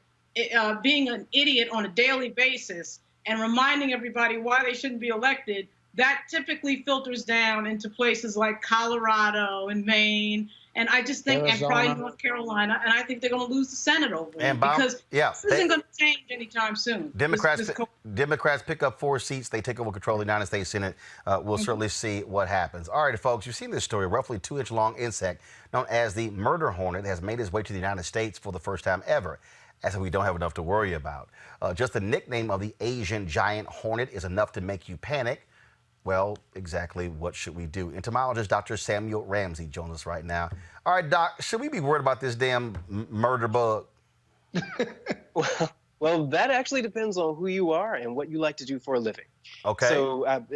being an idiot on a daily basis and reminding everybody why they shouldn't be elected, that typically filters down into places like Colorado and Maine, and I just think, and probably North Carolina, and I think they're going to lose the Senate over it, because this isn't going to change anytime soon. Democrats pick up 4 seats. They take over control of the United States Senate. We'll certainly see what happens. All right, folks, you've seen this story. Roughly 2-inch-long insect known as the murder hornet has made its way to the United States for the first time ever. As if we don't have enough to worry about. Just the nickname of the Asian giant hornet is enough to make you panic. Well, exactly what should we do? Entomologist Dr. Samuel Ramsey joins us right now. All right, Doc, should we be worried about this damn murder bug? Well, that actually depends on who you are and what you like to do for a living. Okay. So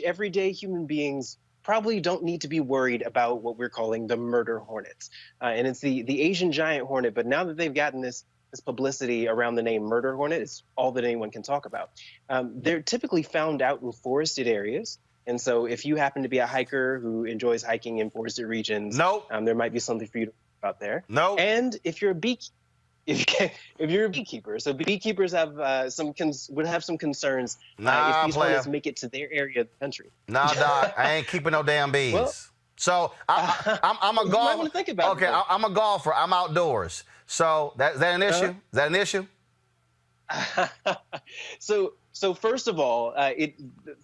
everyday human beings probably don't need to be worried about what we're calling the murder hornets. And it's the Asian giant hornet, but now that they've gotten this publicity around the name murder hornet, it's all that anyone can talk about. They're typically found out in forested areas. And so if you happen to be a hiker who enjoys hiking in forested regions, there might be something for you to talk about there. And if you're a beekeeper, so beekeepers have would have some concerns if these hornets make it to their area of the country. Nah, Doc, I ain't keeping no damn bees. Well, so I'm a golfer. You might want to think about it. I'm a golfer. I'm outdoors. So is that an issue? Is that an issue? So first of all, the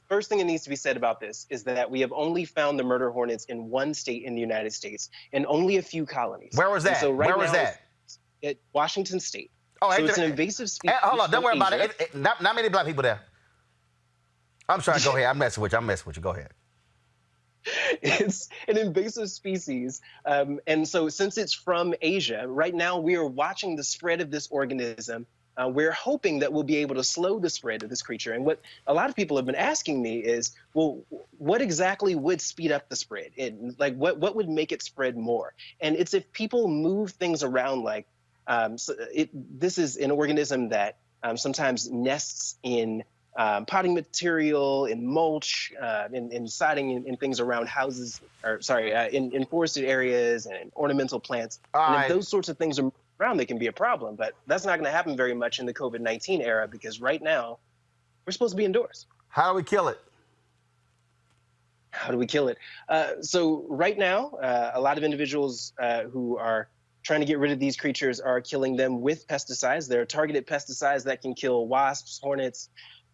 first thing that needs to be said about this is that we have only found the murder hornets in 1 state in the United States and only a few colonies. Where was that? So Where was that? At Washington State. Oh, so it's an invasive species. Hold on, don't worry about it. Not many black people there. I'm sorry, go ahead. I'm messing with you. Go ahead. It's an invasive species. And so since it's from Asia, right now we are watching the spread of this organism. We're hoping that we'll be able to slow the spread of this creature. And what a lot of people have been asking me is, well, what exactly would speed up the spread? What would make it spread more? And it's if people move things around, like this is an organism that sometimes nests in potting material, in mulch, in siding, in things around houses, in forested areas and in ornamental plants. And if those sorts of things are around, they can be a problem. But that's not going to happen very much in the COVID-19 era, because right now we're supposed to be indoors. How do we kill it? How do we kill it? So right now, a lot of individuals who are trying to get rid of these creatures are killing them with pesticides. There are targeted pesticides that can kill wasps, hornets.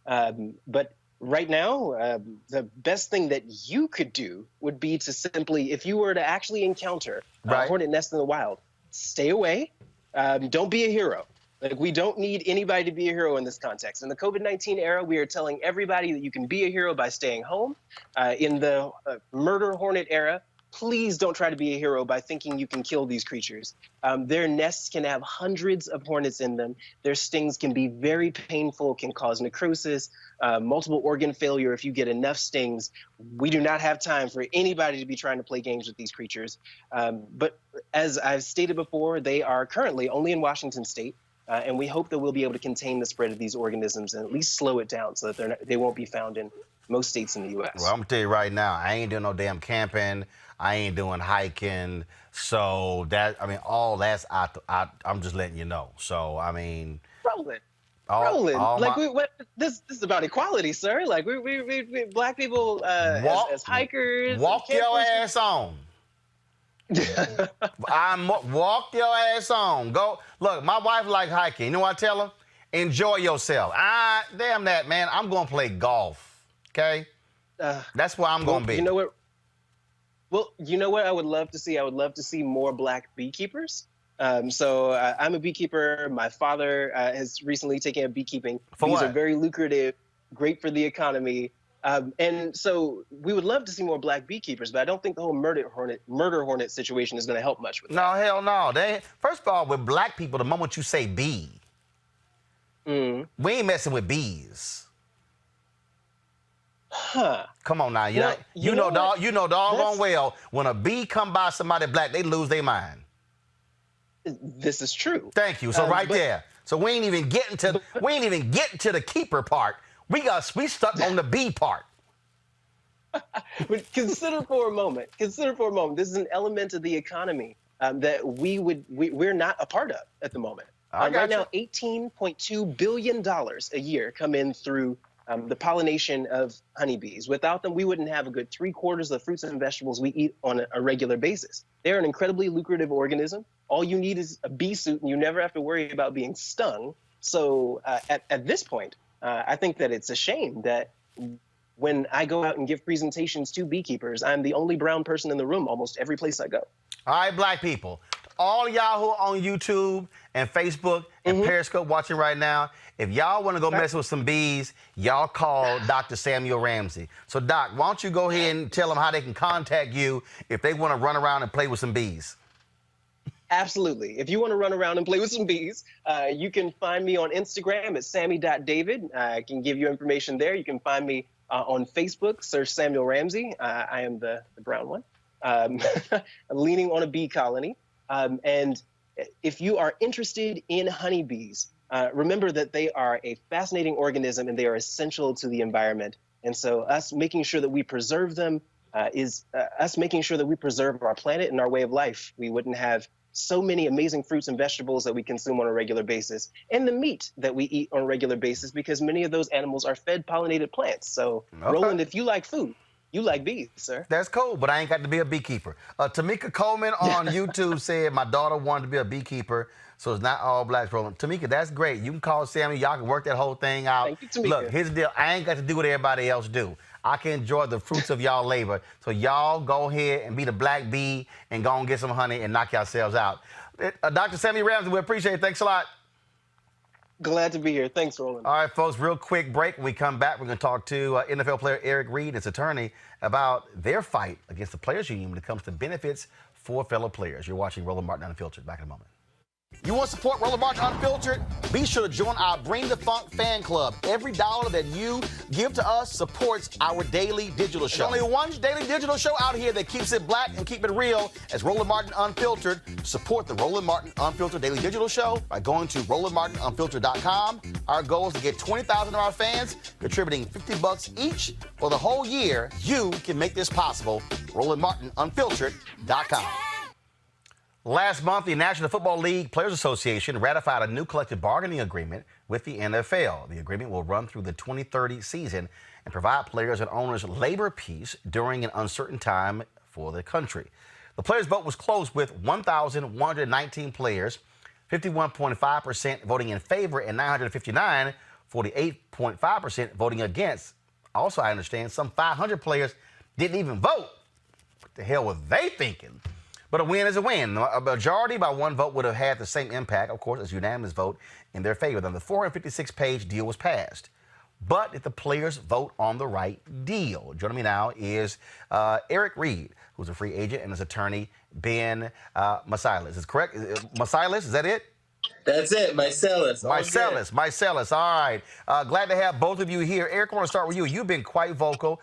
But right now, the best thing that you could do would be to simply, if you were to actually encounter a hornet nest in the wild, stay away. Don't be a hero. Like, we don't need anybody to be a hero in this context. In the COVID-19 era, we are telling everybody that you can be a hero by staying home. In the murder hornet era, please don't try to be a hero by thinking you can kill these creatures. Their nests can have hundreds of hornets in them. Their stings can be very painful, can cause necrosis, multiple organ failure if you get enough stings. We do not have time for anybody to be trying to play games with these creatures. But as I've stated before, they are currently only in Washington State. And we hope that we'll be able to contain the spread of these organisms and at least slow it down so that they won't be found in most states in the U.S. Well, I'm going to tell you right now, I ain't doing no damn camping. I ain't doing hiking. So all that's I'm just letting you know. So, Roland, this is about equality, sir. Like, we black people as hikers. Walk your ass on. Walk your ass on. Go. Look, my wife like hiking. You know what I tell her? Enjoy yourself. Damn that, man. I'm going to play golf. Okay? That's where I'm going to be. You know what? Well, you know what I would love to see? I would love to see more black beekeepers. So I'm a beekeeper. My father has recently taken up beekeeping. Bees are very lucrative, great for the economy. And so we would love to see more black beekeepers, but I don't think the whole murder hornet situation is going to help much with that. No, hell no. First of all, with black people, the moment you say bee, we ain't messing with bees. Huh. Come on now. You know doggone well, when a bee come by somebody black, they lose their mind. This is true. Thank you. So there. So we ain't even getting to the keeper part. We stuck on the bee part. But consider for a moment. This is an element of the economy that we're not a part of at the moment. Right now, $18.2 billion a year come in through the pollination of honeybees. Without them, we wouldn't have a good 3/4 of the fruits and vegetables we eat on a regular basis. They're an incredibly lucrative organism. All you need is a bee suit, and you never have to worry about being stung. So at this point, I think that it's a shame that when I go out and give presentations to beekeepers, I'm the only brown person in the room almost every place I go. All right, black people. All y'all who are on YouTube and Facebook and Periscope watching right now, if y'all want to go mess with some bees, y'all call Dr. Samuel Ramsey. So, Doc, why don't you go ahead and tell them how they can contact you if they want to run around and play with some bees? Absolutely. If you want to run around and play with some bees, you can find me on Instagram at sammy.david. I can give you information there. You can find me on Facebook, search Samuel Ramsey. I am the brown one, leaning on a bee colony. And if you are interested in honeybees, remember that they are a fascinating organism and they are essential to the environment. And so us making sure that we preserve them is us making sure that we preserve our planet and our way of life. We wouldn't have so many amazing fruits and vegetables that we consume on a regular basis, and the meat that we eat on a regular basis, because many of those animals are fed pollinated plants. So, Roland, if you like food, you like bees, sir. That's cool, but I ain't got to be a beekeeper. Tamika Coleman on YouTube said my daughter wanted to be a beekeeper, so it's not all blacks rolling. Tamika, that's great. You can call Sammy. Y'all can work that whole thing out. Thank you, Tamika. Look, here's the deal. I ain't got to do what everybody else do. I can enjoy the fruits of y'all labor. So y'all go ahead and be the black bee and go and get some honey and knock yourselves out. Dr. Sammy Ramsey, we appreciate it. Thanks a lot. Glad to be here. Thanks, Roland. All right, folks, real quick break. When we come back, we're going to talk to NFL player Eric Reed, his attorney, about their fight against the Players Union when it comes to benefits for fellow players. You're watching Roland Martin Unfiltered. Back in a moment. You want to support Roland Martin Unfiltered? Be sure to join our Bring the Funk fan club. Every dollar that you give to us supports our daily digital show. There's only one daily digital show out here that keeps it black and keep it real as Roland Martin Unfiltered. Support the Roland Martin Unfiltered daily digital show by going to RolandMartinUnfiltered.com. Our goal is to get 20,000 of our fans contributing $50 each for the whole year. You can make this possible. RolandMartinUnfiltered.com. Last month, the National Football League Players Association ratified a new collective bargaining agreement with the NFL. The agreement will run through the 2030 season and provide players and owners labor peace during an uncertain time for the country. The players' vote was close with 1,119 players, 51.5% voting in favor, and 959, 48.5% voting against. Also, I understand some 500 players didn't even vote. What the hell were they thinking? But a win is a win. A majority by one vote would have had the same impact, of course, as unanimous vote in their favor. Then the 456-page deal was passed. But if the players vote on the right deal. Joining me now is Eric Reed, who's a free agent, and his attorney, Ben Meiselas. Is correct? Meiselas, is that it? That's it, Meiselas. Meiselas. All right. Glad to have both of you here. Eric, I want to start with you. You've been quite vocal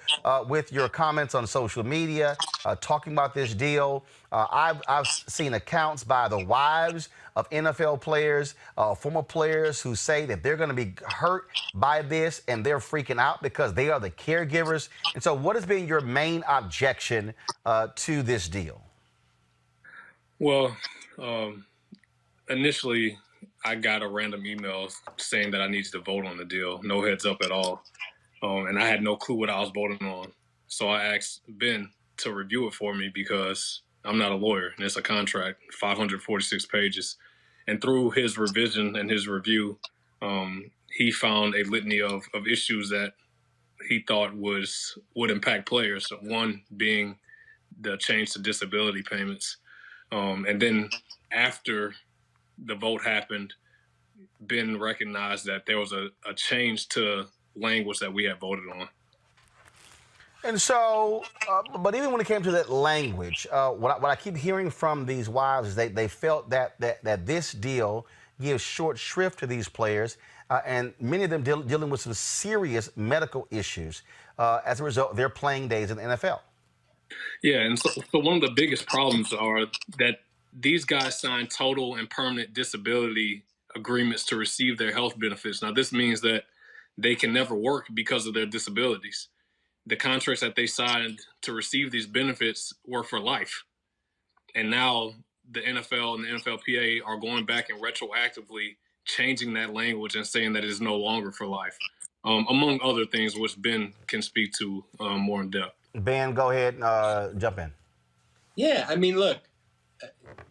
with your comments on social media, talking about this deal. I've seen accounts by the wives of NFL players, former players who say that they're going to be hurt by this and they're freaking out because they are the caregivers. And so what has been your main objection to this deal? Well, initially, I got a random email saying that I needed to vote on the deal. No heads up at all. And I had no clue what I was voting on. So I asked Ben to review it for me because I'm not a lawyer, and it's a contract, 546 pages. And through his revision and his review, he found a litany of issues that he thought would impact players. So one being the change to disability payments. And then after the vote happened, Ben recognized that there was a change to language that we had voted on. And so, but even when it came to that language, what I keep hearing from these wives is they felt that this deal gives short shrift to these players, and many of them dealing with some serious medical issues as a result of their playing days in the NFL. Yeah, and so one of the biggest problems are that these guys sign total and permanent disability agreements to receive their health benefits. Now, this means that they can never work because of their disabilities. The contracts that they signed to receive these benefits were for life. And now the NFL and the NFLPA are going back and retroactively changing that language and saying that it is no longer for life, among other things, which Ben can speak to more in depth. Ben, go ahead and jump in. Yeah, I mean, look,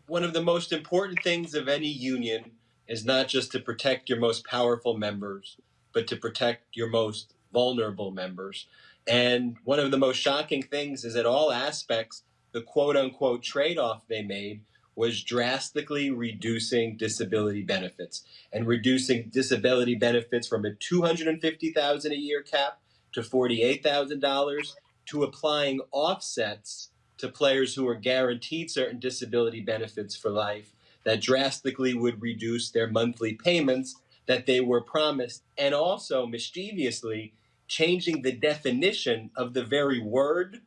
one of the most important things of any union is not just to protect your most powerful members, but to protect your most vulnerable members. And one of the most shocking things is at all aspects, the quote-unquote trade-off they made was drastically reducing disability benefits and reducing disability benefits from a $250,000 a year cap to $48,000 to applying offsets to players who are guaranteed certain disability benefits for life that drastically would reduce their monthly payments that they were promised, and also mischievously changing the definition of the very word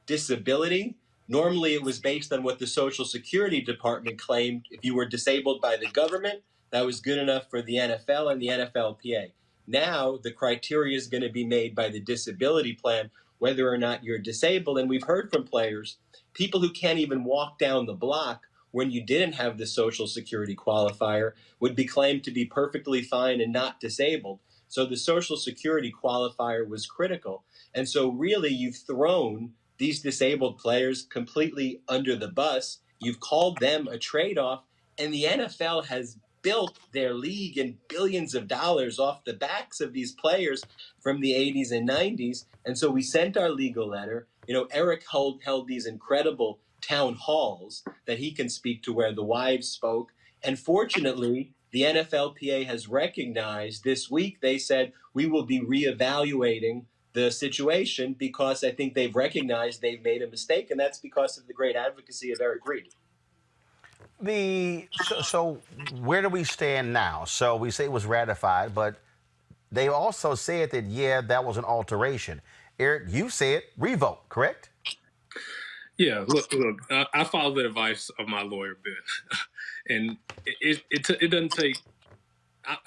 disability. Normally, it was based on what the Social Security Department claimed. If you were disabled by the government, that was good enough for the NFL and the NFLPA. Now, the criteria is going to be made by the disability plan, whether or not you're disabled. And we've heard from players, people who can't even walk down the block when you didn't have the Social Security qualifier would be claimed to be perfectly fine and not disabled. So the Social Security qualifier was critical. And so really you've thrown these disabled players completely under the bus. You've called them a trade-off, and the NFL has built their league in billions of dollars off the backs of these players from the 80s and 90s. And so we sent our legal letter. You know, Eric held these incredible town halls that he can speak to where the wives spoke. And fortunately, the NFLPA has recognized this week, they said, we will be reevaluating the situation because I think they've recognized they've made a mistake, and that's because of the great advocacy of Eric Reed. So where do we stand now? So we say it was ratified, but they also said that, yeah, that was an alteration. Eric, you said revote, correct? Yeah, look, I followed the advice of my lawyer, Ben. And it doesn't take,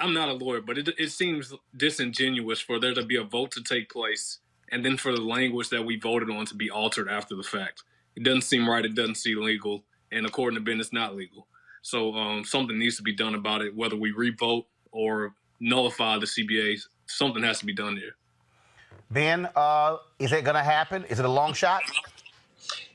I'm not a lawyer, but it seems disingenuous for there to be a vote to take place and then for the language that we voted on to be altered after the fact. It doesn't seem right. It doesn't seem legal. And according to Ben, it's not legal. So something needs to be done about it, whether we revote or nullify the CBA. Something has to be done here. Ben, is it going to happen? Is it a long shot?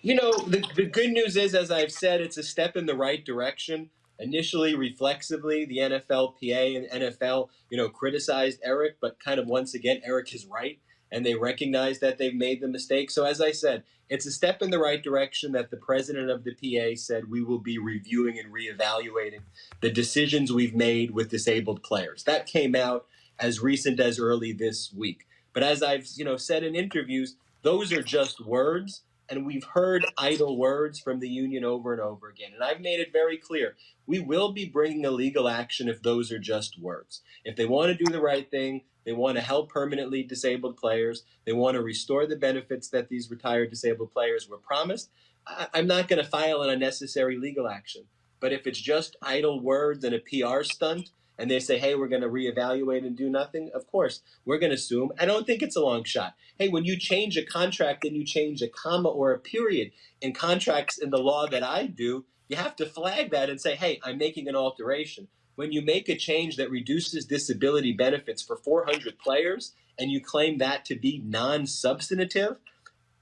You know, the good news is, as I've said, it's a step in the right direction. Initially, reflexively, the NFLPA and NFL, criticized Eric, but kind of once again, Eric is right, and they recognize that they've made the mistake. So as I said, it's a step in the right direction that the president of the PA said we will be reviewing and reevaluating the decisions we've made with disabled players. That came out as recent as early this week. But as I've, said in interviews, those are just words. And we've heard idle words from the union over and over again. And I've made it very clear, we will be bringing a legal action if those are just words. If they want to do the right thing, they want to help permanently disabled players, they want to restore the benefits that these retired disabled players were promised, I'm not going to file an unnecessary legal action. But if it's just idle words and a PR stunt, and they say, hey, we're going to reevaluate and do nothing, of course, we're going to sue them. I don't think it's a long shot. Hey, when you change a contract and you change a comma or a period in contracts in the law that I do, you have to flag that and say, hey, I'm making an alteration. When you make a change that reduces disability benefits for 400 players and you claim that to be non-substantive,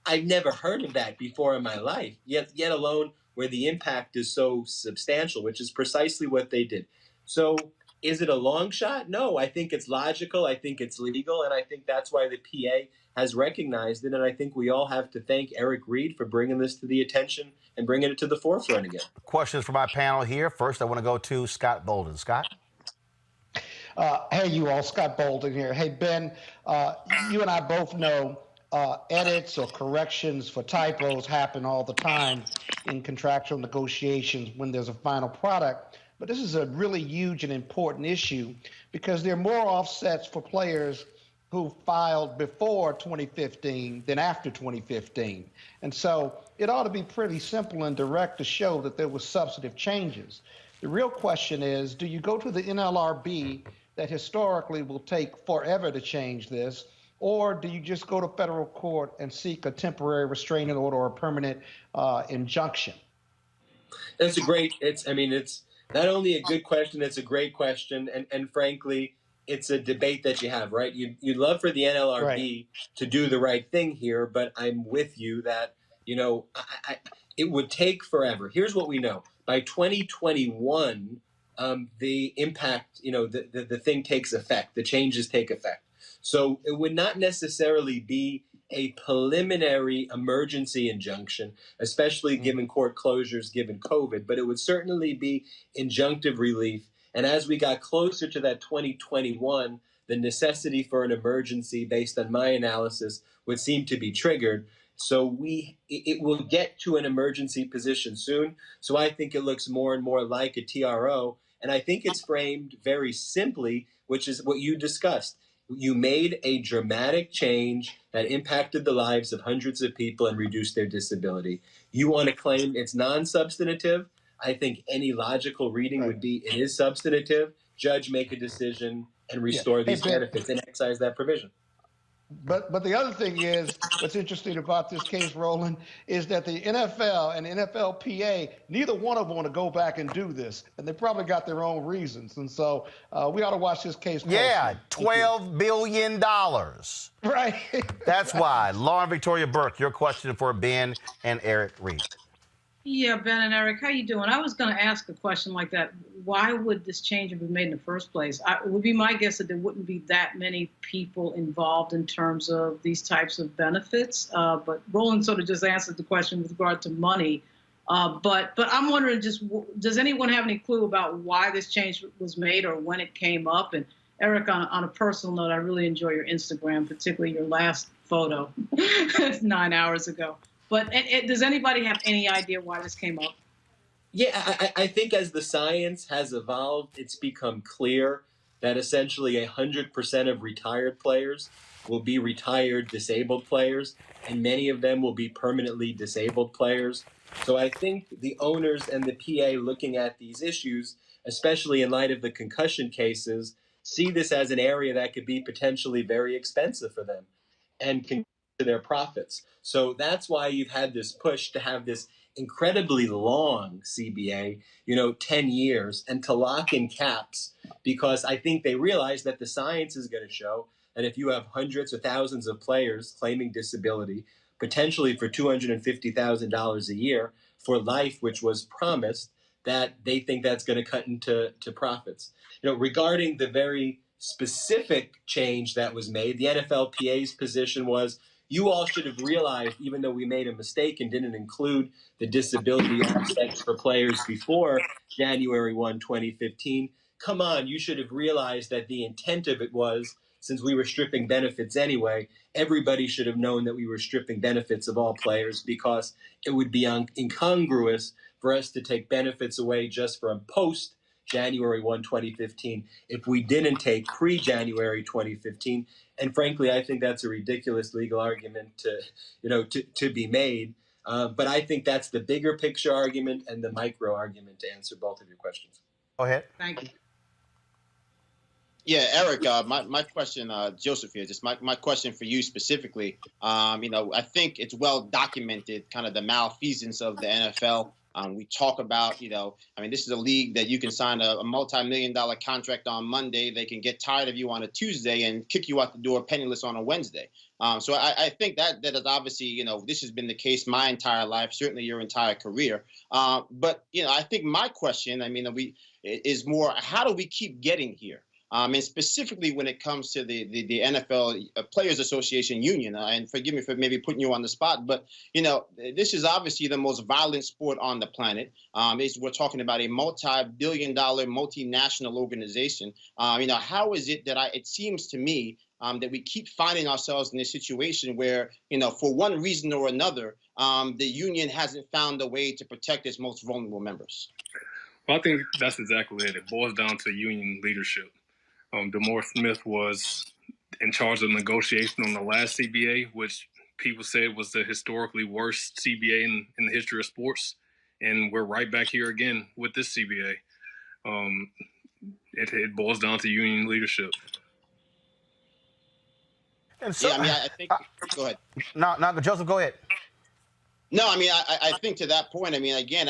I've never heard of that before in my life, yet alone where the impact is so substantial, which is precisely what they did. So is it a long shot? No, I think it's logical. I think it's legal. And I think that's why the PA has recognized it. And I think we all have to thank Eric Reed for bringing this to the attention and bringing it to the forefront again. Questions for my panel here. First, I want to go to Scott Bolden. Scott? Hey, you all, Scott Bolden here. Hey, Ben, you and I both know edits or corrections for typos happen all the time in contractual negotiations when there's a final product. But this is a really huge and important issue because there are more offsets for players who filed before 2015 than after 2015. And so it ought to be pretty simple and direct to show that there was substantive changes. The real question is, do you go to the NLRB that historically will take forever to change this, or do you just go to federal court and seek a temporary restraining order or a permanent injunction? That's a great, it's not only a good question, it's a great question. And frankly, it's a debate that you have, right? You'd love for the NLRB to do the right thing here, but I'm with you that, it would take forever. Here's what we know. By 2021, the impact, the thing takes effect, the changes take effect. So it would not necessarily be a preliminary emergency injunction, especially given court closures, given COVID, but it would certainly be injunctive relief. And as we got closer to that 2021, the necessity for an emergency, based on my analysis, would seem to be triggered. So it will get to an emergency position soon. So I think it looks more and more like a TRO. And I think it's framed very simply, which is what you discussed. You made a dramatic change that impacted the lives of hundreds of people and reduced their disability. You want to claim it's non-substantive? I think any logical reading would be it is substantive. Judge, make a decision and restore these benefits and excise that provision. But the other thing is, what's interesting about this case, Roland, is that the NFL and NFLPA, neither one of them want to go back and do this, and they probably got their own reasons. And so we ought to watch this case closely. Yeah, $12 billion. Right. That's why. Lauren Victoria Burke, your question for Ben and Eric Reed. Yeah, Ben and Eric, how you doing? I was going to ask a question like that. Why would this change have been made in the first place? It would be my guess that there wouldn't be that many people involved in terms of these types of benefits. But Roland sort of just answered the question with regard to money. But I'm wondering, does anyone have any clue about why this change was made or when it came up? And Eric, on a personal note, I really enjoy your Instagram, particularly your last photo 9 hours ago. But does anybody have any idea why this came up? Yeah, I think as the science has evolved, it's become clear that essentially 100% of retired players will be retired disabled players, and many of them will be permanently disabled players. So I think the owners and the PA looking at these issues, especially in light of the concussion cases, see this as an area that could be potentially very expensive for them and can to their profits. So that's why you've had this push to have this incredibly long CBA, 10 years, and to lock in caps, because I think they realize that the science is going to show that if you have hundreds or thousands of players claiming disability, potentially for $250,000 a year for life, which was promised, that they think that's going to cut into profits. Regarding the very specific change that was made, the NFLPA's position was, you all should have realized, even though we made a mistake and didn't include the disability aspects for players before January 1, 2015, come on, you should have realized that the intent of it was, since we were stripping benefits anyway, everybody should have known that we were stripping benefits of all players, because it would be incongruous for us to take benefits away just from post January 1, 2015, if we didn't take pre-January 2015. And frankly, I think that's a ridiculous legal argument to be made. But I think that's the bigger picture argument and the micro argument to answer both of your questions. Go ahead. Thank you. Yeah, Eric, my question, Joseph here, just my question for you specifically. I think it's well documented, kind of the malfeasance of the NFL We talk about, this is a league that you can sign a multi-million-dollar contract on Monday. They can get tired of you on a Tuesday and kick you out the door penniless on a Wednesday. So I think that is obviously, this has been the case my entire life, certainly your entire career. But, I think my question, is more, how do we keep getting here? And specifically when it comes to the NFL Players Association Union, and forgive me for maybe putting you on the spot, but this is obviously the most violent sport on the planet. We're talking about a multi-billion-dollar multinational organization. How is it that it seems to me that we keep finding ourselves in a situation where, for one reason or another, the union hasn't found a way to protect its most vulnerable members? Well, I think that's exactly it. It boils down to union leadership. Demore Smith was in charge of negotiation on the last CBA, which people said was the historically worst CBA in the history of sports. And we're right back here again with this CBA. It boils down to union leadership. And so, I think, go ahead. No, Joseph, go ahead. No, I think to that point, again,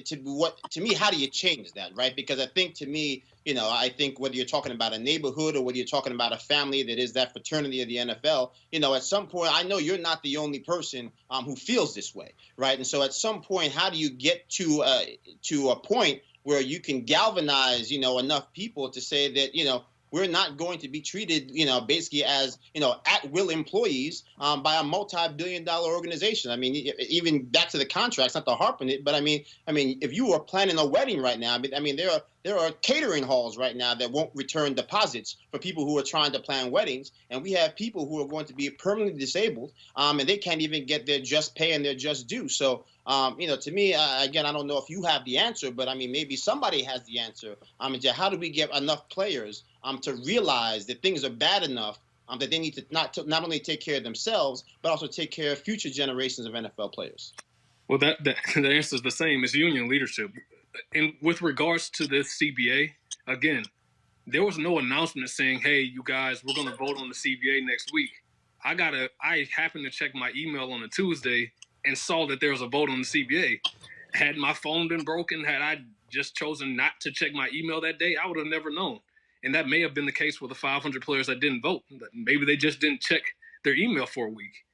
to me, how do you change that, right? Because I think to me, I think whether you're talking about a neighborhood or whether you're talking about a family that is that fraternity of the NFL, at some point, I know you're not the only person who feels this way, right? And so at some point, how do you get to a point where you can galvanize, enough people to say that, we're not going to be treated, basically as, at-will employees by a multi-billion-dollar organization. Even back to the contracts, not to harp on it, but if you were planning a wedding right now, there are catering halls right now that won't return deposits for people who are trying to plan weddings, and we have people who are going to be permanently disabled, and they can't even get their just pay and their just due. So, to me, again, I don't know if you have the answer, but maybe somebody has the answer. How do we get enough players to realize that things are bad enough that they need to not only take care of themselves, but also take care of future generations of NFL players? Well, the answer is the same. It's union leadership. And with regards to this CBA, again, there was no announcement saying, hey, you guys, we're going to vote on the CBA next week. I happened to check my email on a Tuesday and saw that there was a vote on the CBA. Had my phone been broken, had I just chosen not to check my email that day, I would have never known. And that may have been the case with the 500 players that didn't vote. Maybe they just didn't check their email for a week.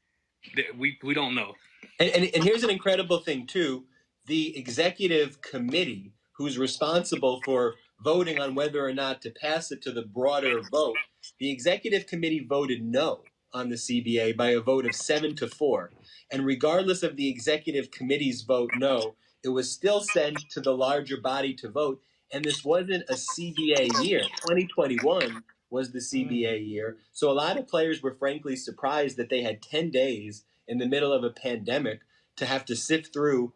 We don't know. And here's an incredible thing, too. The executive committee, who's responsible for voting on whether or not to pass it to the broader vote, the executive committee voted no on the CBA by a vote of 7-4. And regardless of the executive committee's vote no, it was still sent to the larger body to vote. And this wasn't a CBA year. 2021 was the CBA year. So a lot of players were frankly surprised that they had 10 days in the middle of a pandemic to have to sift through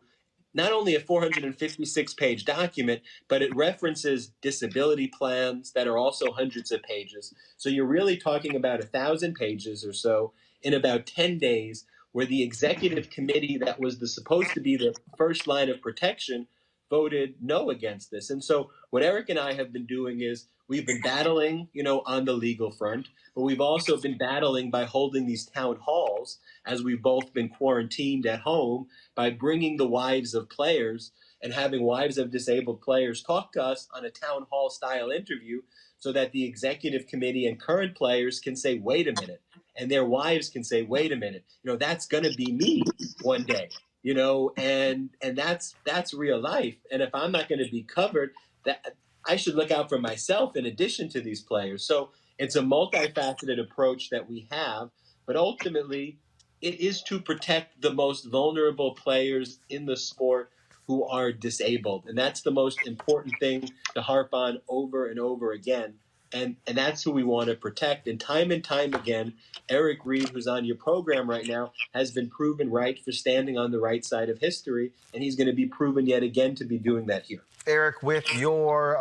not only a 456-page document, but it references disability plans that are also hundreds of pages. So you're really talking about 1,000 pages or so in about 10 days, where the executive committee that was supposed to be the first line of protection voted no against this. And so what Eric and I have been doing is we've been battling, on the legal front, but we've also been battling by holding these town halls as we've both been quarantined at home, by bringing the wives of players and having wives of disabled players talk to us on a town hall style interview so that the executive committee and current players can say, wait a minute, and their wives can say, wait a minute, that's going to be me one day. And that's real life. And if I'm not going to be covered, that I should look out for myself in addition to these players. So it's a multifaceted approach that we have, but ultimately it is to protect the most vulnerable players in the sport who are disabled. And that's the most important thing to harp on over and over again. And that's who we want to protect. And time again, Eric Reed, who's on your program right now, has been proven right for standing on the right side of history. And he's going to be proven yet again to be doing that here. Eric, with your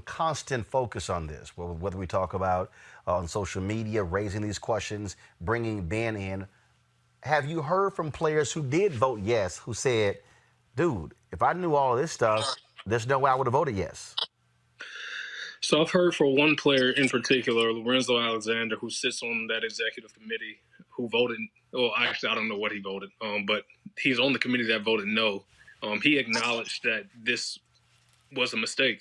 constant focus on this, whether we talk about on social media, raising these questions, bringing Ben in, have you heard from players who did vote yes, who said, dude, if I knew all of this stuff, there's no way I would have voted yes? So I've heard for one player in particular, Lorenzo Alexander, who sits on that executive committee, who voted, well, actually, I don't know what he voted, but he's on the committee that voted no. He acknowledged that this was a mistake.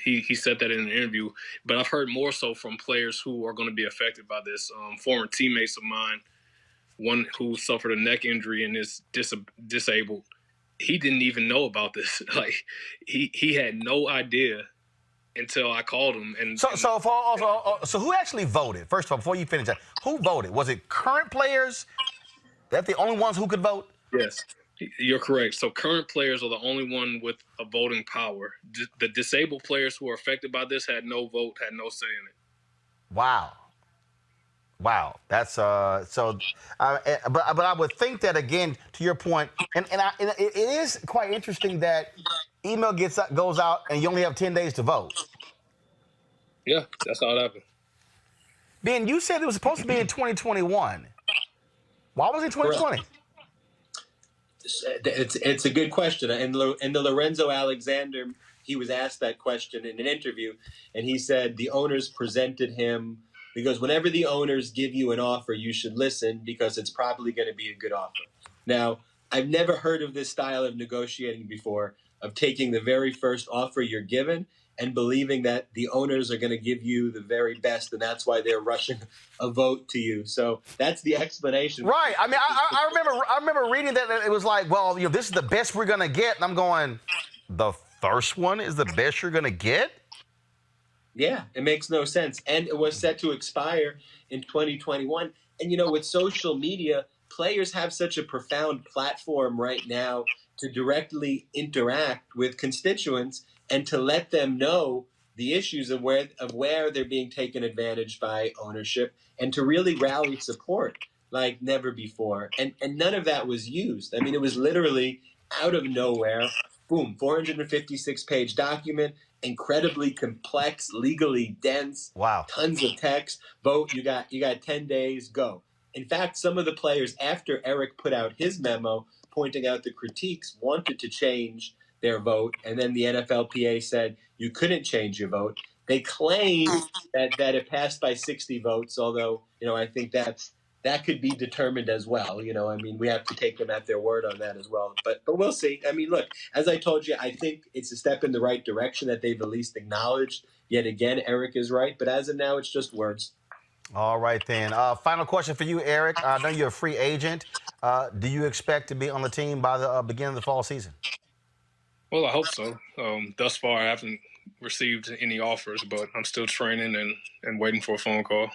He said that in an interview, but I've heard more so from players who are going to be affected by this. Former teammates of mine, one who suffered a neck injury and is disabled, he didn't even know about this. Like he had no idea until I called him. And so who actually voted? First of all, before you finish that, who voted? Was it current players? That's the only ones who could vote? Yes, you're correct. So current players are the only one with a voting power. The disabled players who are affected by this had no vote, had no say in it. Wow, that's but I would think that, again, to your point, and it is quite interesting that email goes out and you only have 10 days to vote. Yeah, that's how it happened. Ben, you said it was supposed to be in 2021. Why was it 2020? It's a good question, and the Lorenzo Alexander, he was asked that question in an interview, and he said the owners presented him, because whenever the owners give you an offer, you should listen because it's probably going to be a good offer. Now, I've never heard of this style of negotiating before, of taking the very first offer you're given and believing that the owners are going to give you the very best, and that's why they're rushing a vote to you. So that's the explanation. Right. I mean, I remember reading that it was like, well, this is the best we're going to get. And I'm going, the first one is the best you're going to get? Yeah, it makes no sense. And it was set to expire in 2021. And, with social media, players have such a profound platform right now to directly interact with constituents and to let them know the issues of where they're being taken advantage by ownership, and to really rally support like never before. And none of that was used. I mean, it was literally out of nowhere. Boom, 456-page document, incredibly complex, legally dense. Wow. Tons of text. Vote. You got 10 days. Go. In fact, some of the players, after Eric put out his memo pointing out the critiques, wanted to change their vote, and then the NFLPA said you couldn't change your vote. They claimed that it passed by 60 votes, although I think that could be determined as well. We have to take them at their word on that as well. But we'll see. I mean, look, as I told you, I think it's a step in the right direction that they've at least acknowledged. Yet again, Eric is right, but as of now, it's just words. All right, then. Final question for you, Eric. I know you're a free agent. Do you expect to be on the team by the beginning of the fall season? Well, I hope so. Thus far, I haven't received any offers, but I'm still training and waiting for a phone call.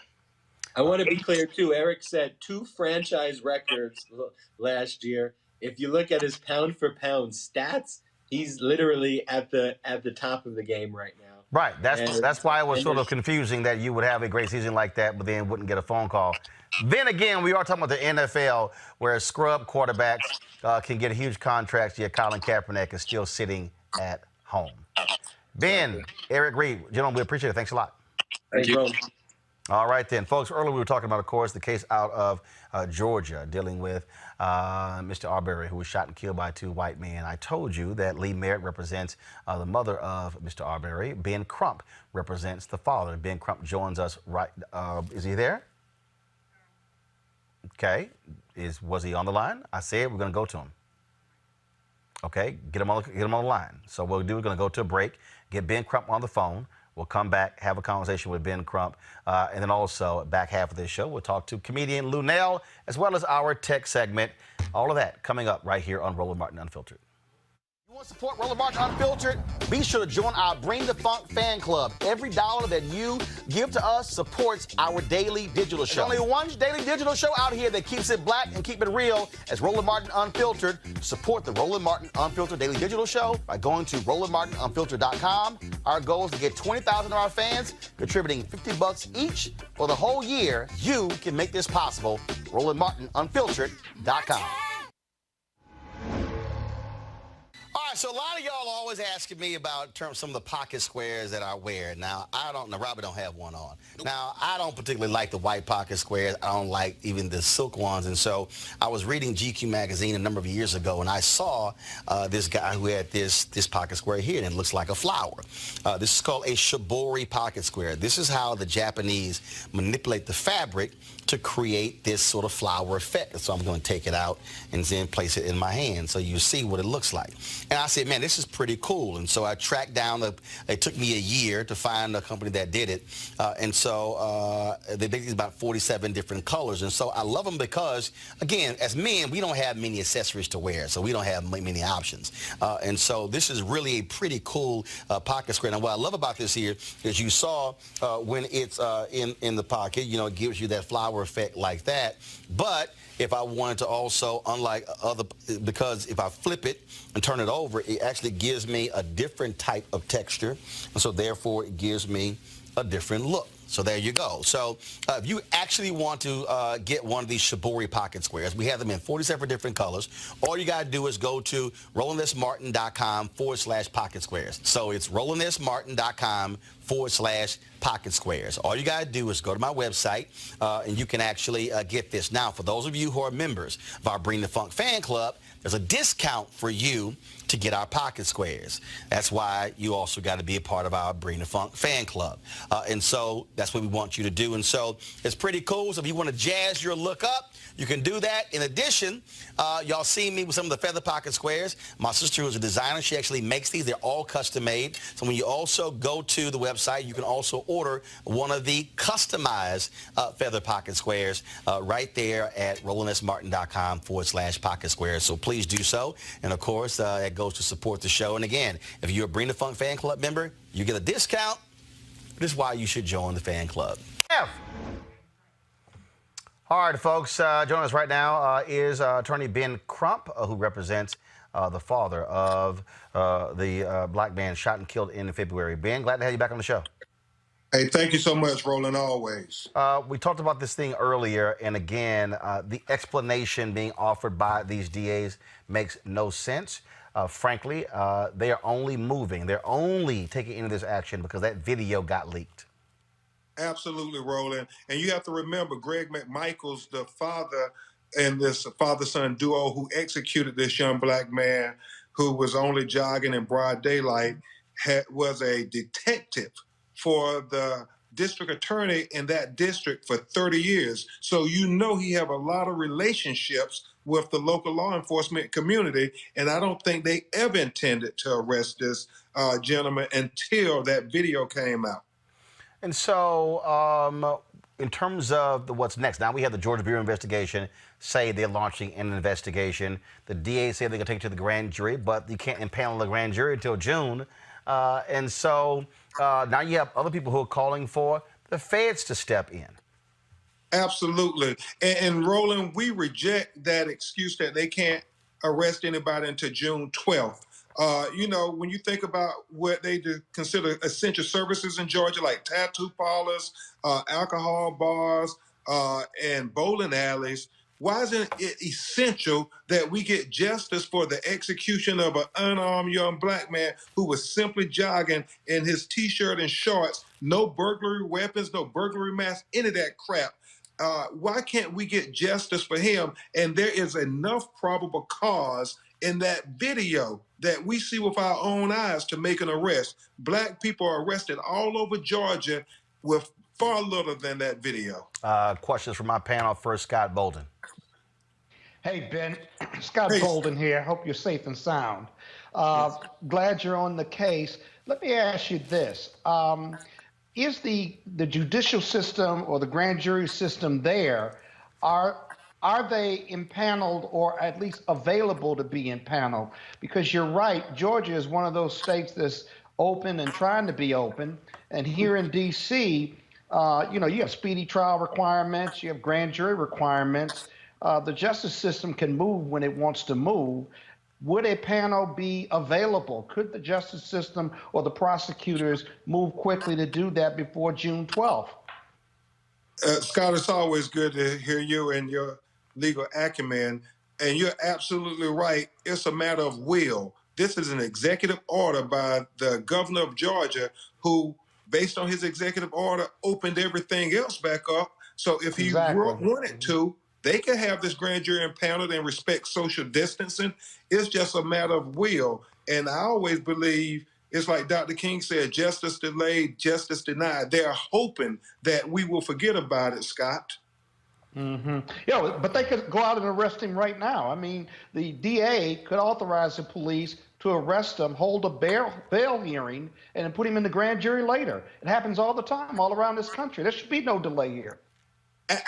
I want to be clear, too. Eric set 2 franchise records last year. If you look at his pound-for-pound stats, he's literally at the top of the game right now. Right. That's why it was sort of confusing that you would have a great season like that, but then wouldn't get a phone call. Then again, we are talking about the NFL, where scrub quarterbacks can get huge contracts, yet Colin Kaepernick is still sitting at home. Ben, Eric Reed, gentlemen, we appreciate it. Thanks a lot. Thank you. All right, then. Folks, earlier we were talking about, of course, the case out of Georgia dealing with Mr. Arbery, who was shot and killed by 2 white men. I told you that Lee Merritt represents the mother of Mr. Arbery. Ben Crump represents the father. Ben Crump joins us right. Is he there? Okay. Was he on the line? I said we're going to go to him. Okay. Get him on the line. So what we'll do, we're going to go to a break, get Ben Crump on the phone. We'll come back, have a conversation with Ben Crump, and then also back half of this show, we'll talk to comedian Lunell, as well as our tech segment. All of that coming up right here on Roland Martin Unfiltered. You want to support Roland Martin Unfiltered? Be sure to join our Bring the Funk fan club. Every dollar that you give to us supports our daily digital show. There's only one daily digital show out here that keeps it black and keep it real as Roland Martin Unfiltered. Support the Roland Martin Unfiltered daily digital show by going to RolandMartinUnfiltered.com. Our goal is to get 20,000 of our fans contributing $50 each for the whole year. You can make this possible. RolandMartinUnfiltered.com. right, so a lot of y'all always asking me about some of the pocket squares that I wear. Now, Robert don't have one on. Now, I don't particularly like the white pocket squares. I don't like even the silk ones. And so I was reading GQ magazine a number of years ago, and I saw this guy who had this pocket square here, and it looks like a flower. This is called a shibori pocket square. This is how the Japanese manipulate the fabric to create this sort of flower effect. So I'm going to take it out and then place it in my hand so you see what it looks like. And I said, man, this is pretty cool. And so I tracked down, it took me a year to find a company that did it. And so they make these about 47 different colors. And so I love them because, again, as men, we don't have many accessories to wear, so we don't have many options. And so this is really a pretty cool pocket square. Now, what I love about this here is you saw when it's in the pocket, you know, it gives you that flower effect like that. But if I wanted to also, unlike other, because if I flip it and turn it over, it actually gives me a different type of texture. And so therefore it gives me a different look. So there you go. So if you actually want to get one of these shibori pocket squares, we have them in 47 different colors. All you got to do is go to rolandmartin.com/pocket squares. So it's rolandmartin.com/pocket squares. All you got to do is go to my website and you can actually get this. Now, for those of you who are members of our Bring the Funk fan club, there's a discount for you to get our pocket squares. That's why you also got to be a part of our Bring the Funk fan club. And so that's what we want you to do. And so it's pretty cool. So if you want to jazz your look up, you can do that. In addition, y'all see me with some of the feather pocket squares. My sister, who's a designer, she actually makes these. They're all custom made. So when you also go to the website, you can also order one of the customized feather pocket squares right there at rolandmartin.com/pocket squares. So please do so. And of course, that goes to support the show. And again, if you're a Bring the Funk fan club member, you get a discount. This is why you should join the fan club. All right, folks, joining us right now is attorney Ben Crump, who represents the father of the black man shot and killed in February. Ben, glad to have you back on the show. Hey, thank you so much, Roland, always. We talked about this thing earlier, and again, the explanation being offered by these DAs makes no sense. Frankly, they are only moving. They're only taking into this action because that video got leaked. Absolutely, Roland. And you have to remember, Greg McMichaels, the father and this father-son duo who executed this young black man who was only jogging in broad daylight, was a detective for the district attorney in that district for 30 years. So you know he have a lot of relationships with the local law enforcement community, and I don't think they ever intended to arrest this gentleman until that video came out. And so in terms of what's next, now we have the Georgia Bureau of Investigation say they're launching an investigation. The DA say they're going to take it to the grand jury, but you can't impanel the grand jury until June. And so now you have other people who are calling for the feds to step in. Absolutely. And Roland, we reject that excuse that they can't arrest anybody until June 12th. You know, when you think about what they consider essential services in Georgia, like tattoo parlors, alcohol bars, and bowling alleys, why isn't it essential that we get justice for the execution of an unarmed young black man who was simply jogging in his T-shirt and shorts, no burglary weapons, no burglary mask, any of that crap? Why can't we get justice for him? And there is enough probable cause in that video that we see with our own eyes to make an arrest. Black people are arrested all over Georgia with far little than that video. Questions from my panel. First, Scott Bolden. Hey, Ben. Scott Bolden here. Hope you're safe and sound. Glad you're on the case. Let me ask you this. Is the judicial system or the grand jury system there, are they impaneled or at least available to be impaneled? Because you're right, Georgia is one of those states that's open and trying to be open. And here in D.C., you know, you have speedy trial requirements, you have grand jury requirements. The justice system can move when it wants to move. Would a panel be available? Could the justice system or the prosecutors move quickly to do that before June 12th? Scott, it's always good to hear you and your legal acumen. And you're absolutely right. It's a matter of will. This is an executive order by the governor of Georgia, who, based on his executive order, opened everything else back up. So if he wanted to, they could have this grand jury impounded and respect social distancing. It's just a matter of will. And I always believe it's like Dr. King said, justice delayed, justice denied. They're hoping that we will forget about it, Scott. Yeah, but they could go out and arrest him right now. I mean, the DA could authorize the police to arrest him, hold a bail hearing, and then put him in the grand jury later. It happens all the time, all around this country. There should be no delay here.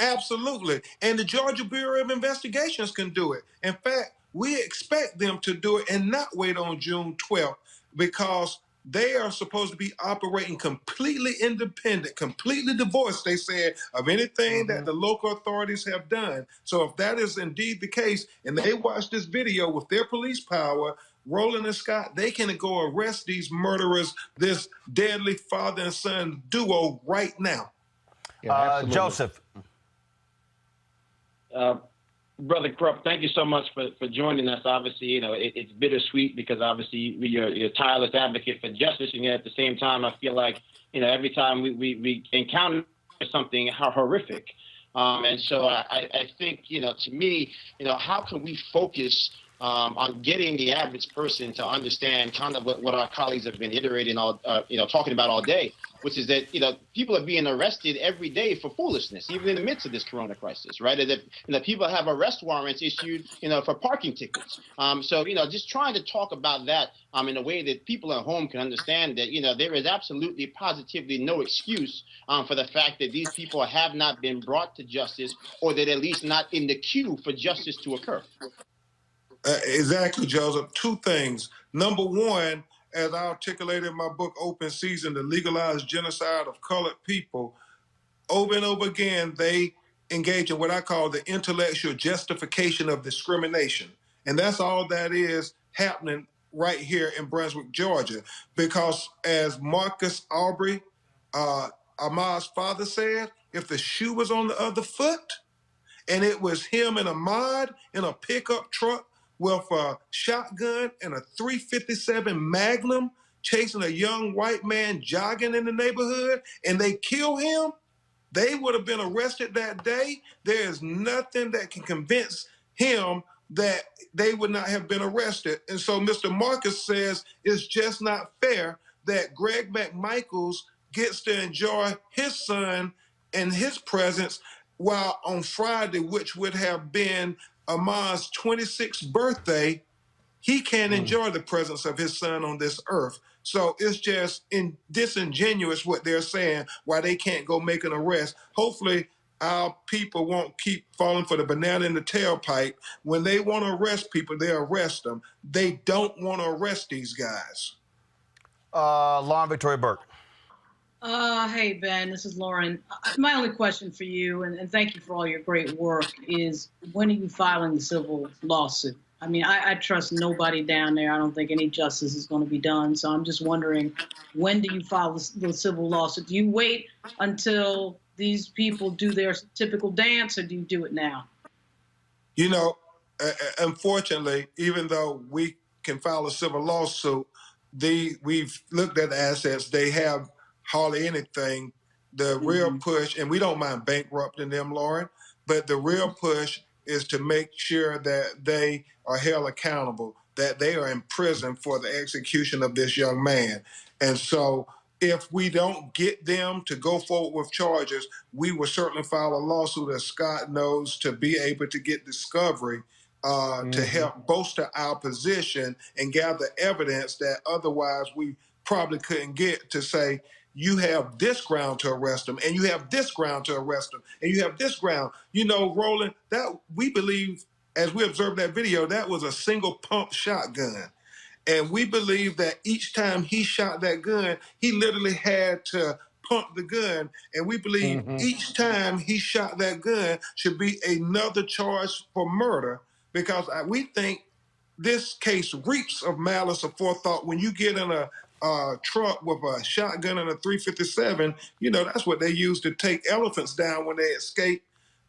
Absolutely. And the Georgia Bureau of Investigations can do it. In fact, we expect them to do it and not wait on June 12th, because they are supposed to be operating completely independent, completely divorced, they said, of anything that the local authorities have done. So if that is indeed the case, and they watch this video with their police power, Roland and Scott, they can go arrest these murderers, this deadly father and son duo right now. Joseph. Brother Krupp, thank you so much for joining us. Obviously, you know, it's bittersweet because obviously you're a tireless advocate for justice, and yet at the same time, I feel like, you know, every time we encounter something horrific. And so I think, you know, to me, you know, how can we focus on getting the average person to understand kind of what our colleagues have been iterating talking about all day, which is that, you know, people are being arrested every day for foolishness, even in the midst of this corona crisis, right? And that, you know, people have arrest warrants issued, you know, for parking tickets. So, you know, just trying to talk about that in a way that people at home can understand that, you know, there is absolutely positively no excuse for the fact that these people have not been brought to justice, or that at least not in the queue for justice to occur. Exactly, Joseph. Two things. Number one, as I articulated in my book, Open Season, the legalized genocide of colored people, over and over again, they engage in what I call the intellectual justification of discrimination. And that's all that is happening right here in Brunswick, Georgia. Because as Marcus Arbery, Ahmaud's father, said, if the shoe was on the other foot, and it was him and Ahmaud in a pickup truck with a shotgun and a .357 Magnum chasing a young white man jogging in the neighborhood, and they kill him, they would have been arrested that day. There is nothing that can convince him that they would not have been arrested. And so Mr. Marcus says it's just not fair that Greg McMichaels gets to enjoy his son and his presence, while on Friday, which would have been Ahmaud's 26th birthday, he can't enjoy the presence of his son on this earth. So it's just disingenuous what they're saying, why they can't go make an arrest. Hopefully our people won't keep falling for the banana in the tailpipe. When they want to arrest people, they arrest them. They don't want to arrest these guys. Lauren Victoria Burke. Hey, Ben, this is Lauren. My only question for you, and thank you for all your great work, is when are you filing the civil lawsuit? I mean, I trust nobody down there. I don't think any justice is going to be done. So I'm just wondering, when do you file the civil lawsuit? Do you wait until these people do their typical dance, or do you do it now? You know, unfortunately, even though we can file a civil lawsuit, we've looked at the assets. They have hardly anything. The real push, and we don't mind bankrupting them, Lauren, but the real push is to make sure that they are held accountable, that they are in prison for the execution of this young man. And so if we don't get them to go forward with charges, we will certainly file a lawsuit, as Scott knows, to be able to get discovery to help bolster our position and gather evidence that otherwise we probably couldn't get, to say, you have this ground to arrest them, and you have this ground to arrest them, and you have this ground. You know, Roland, that we believe, as we observed that video, that was a single pump shotgun. And we believe that each time he shot that gun, he literally had to pump the gun. And we believe each time he shot that gun should be another charge for murder, because we think this case reeks of malice aforethought. When you get in a truck with a shotgun and a .357, you know, that's what they use to take elephants down when they escape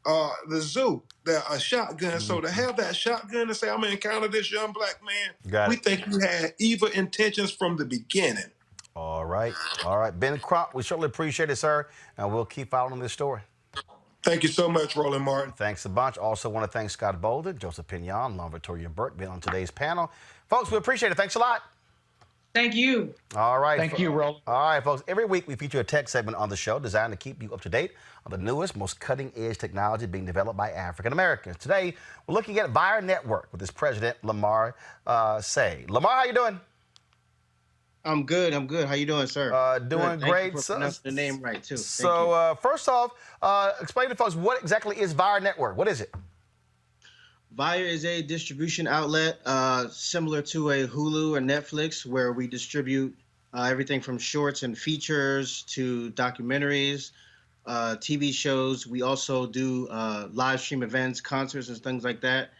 the zoo, a shotgun. So to have that shotgun and say, I'm going to encounter this young black man, we think he had evil intentions from the beginning. All right. All right. Ben Crump, we certainly appreciate it, sir. And we'll keep following this story. Thank you so much, Roland Martin. Thanks a bunch. Also want to thank Scott Bolden, Joseph Pignon, Lon Victoria Burke being on today's panel. Folks, we appreciate it. Thanks a lot. Thank you. All right. Thank you, Roland. All right, folks. Every week we feature a tech segment on the show designed to keep you up to date on the newest, most cutting-edge technology being developed by African Americans. Today, we're looking at Vire Network with its president, Lamar Say. Lamar, how you doing? I'm good. How you doing, sir? Doing Thank great. you for pronouncing the name right, too. So, first off, explain to folks what exactly is Vire Network. What is it? Vire is a distribution outlet similar to a Hulu or Netflix, where we distribute everything from shorts and features to documentaries, TV shows. We also do live stream events, concerts, and things like that,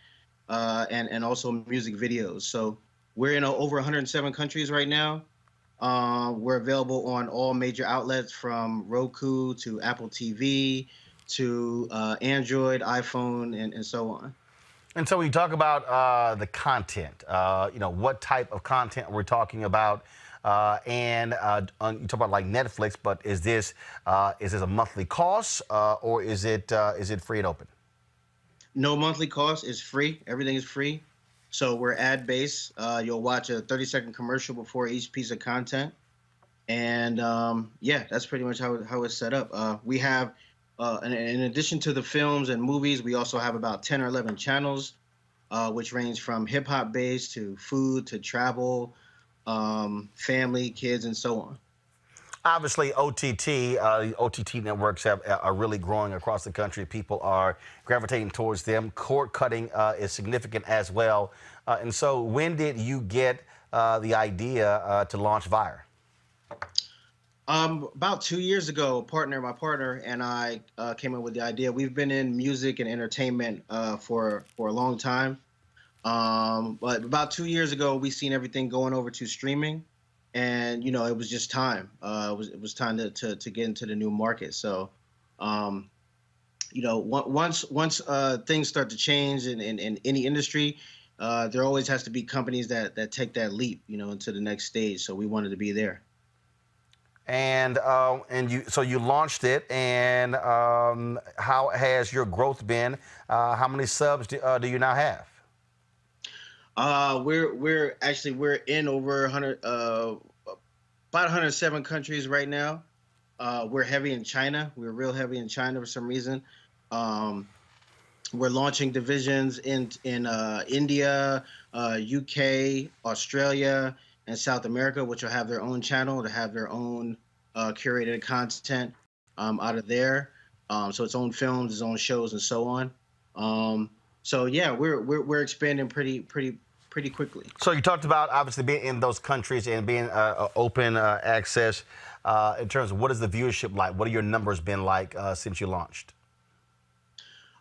and also music videos. So we're in over 107 countries right now. We're available on all major outlets from Roku to Apple TV to Android, iPhone, and so on. And so when you talk about the content, what type of content we're talking about, and you talk about like Netflix, but is this a monthly cost or is it free and open? No monthly cost. It's free. Everything is free. So we're ad-based. You'll watch a 30-second commercial before each piece of content. And yeah, that's pretty much how it's set up. We have, in addition to the films and movies, we also have about 10 or 11 channels, which range from hip-hop based to food to travel, family, kids, and so on. Obviously, OTT networks are really growing across the country. People are gravitating towards them. Cord cutting is significant as well. And so when did you get the idea to launch Vire? About 2 years ago, my partner and I came up with the idea. We've been in music and entertainment for a long time. But about 2 years ago, we seen everything going over to streaming. And, it was just time. It was time to get into the new market. So, once things start to change in any industry, there always has to be companies that take that leap, into the next stage. So we wanted to be there. And you launched it. And how has your growth been? How many subs do you now have? We're in over 100, about 107 countries right now. We're heavy in China. We're real heavy in China for some reason. We're launching divisions in India, UK, Australia, and South America, which will have their own channel, to have their own curated content out of there. So its own films, its own shows, and so on. So yeah, we're expanding pretty quickly. So you talked about obviously being in those countries and being open access. In terms of what is the viewership like? What are your numbers been like since you launched?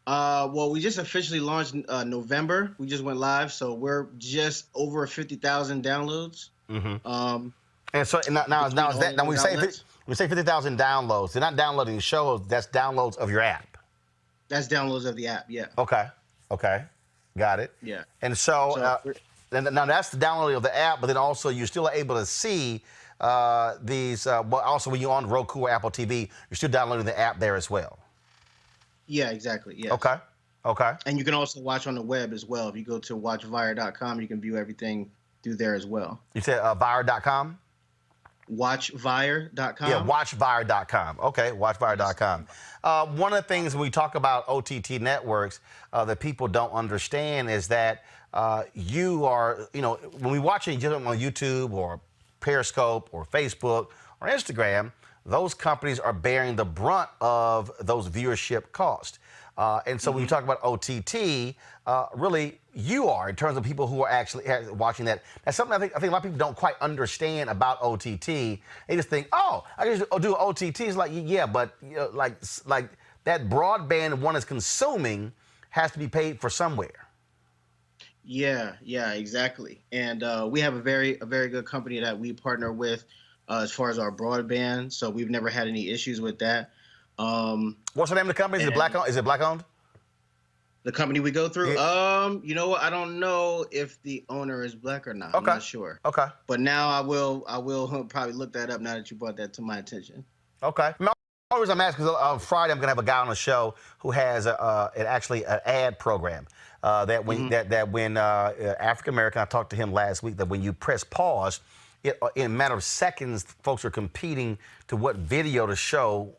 Well, we just officially launched November. We just went live, so we're just over 50,000 downloads. Mm-hmm. And so now is that now we say 50,000 downloads. They're not downloading shows. That's downloads of your app. That's downloads of the app. Yeah. Okay. Got it. Yeah. And so now that's the downloading of the app, but then also you're still able to see these. Well, also when you're on Roku or Apple TV, you're still downloading the app there as well. Yeah, exactly. Yeah. Okay. And you can also watch on the web as well. If you go to watchvire.com, you can view everything through there as well. You said vire.com? Watchvire.com. Yeah, watchvire.com. Okay, watchvire.com. One of the things when we talk about OTT networks that people don't understand is that you are, when we watch it on YouTube or Periscope or Facebook or Instagram, those companies are bearing the brunt of those viewership costs. And so when you talk about OTT, really you are, in terms of people who are actually watching that. That's something I think a lot of people don't quite understand about OTT. They just think, oh, I just do OTT. It's like, yeah, but like that broadband one is consuming has to be paid for somewhere. Yeah, exactly. And we have a very good company that we partner with as far as our broadband. So we've never had any issues with that. What's the name of the company? Is it black owned? The company we go through? You know what? I don't know if the owner is black or not. I'm not sure. Okay. But now I will probably look that up now that you brought that to my attention. Okay. The only reason I'm asking is on Friday I'm going to have a guy on the show who has actually an ad program that when African American, I talked to him last week, that when you press pause, in a matter of seconds, folks are competing to what video to show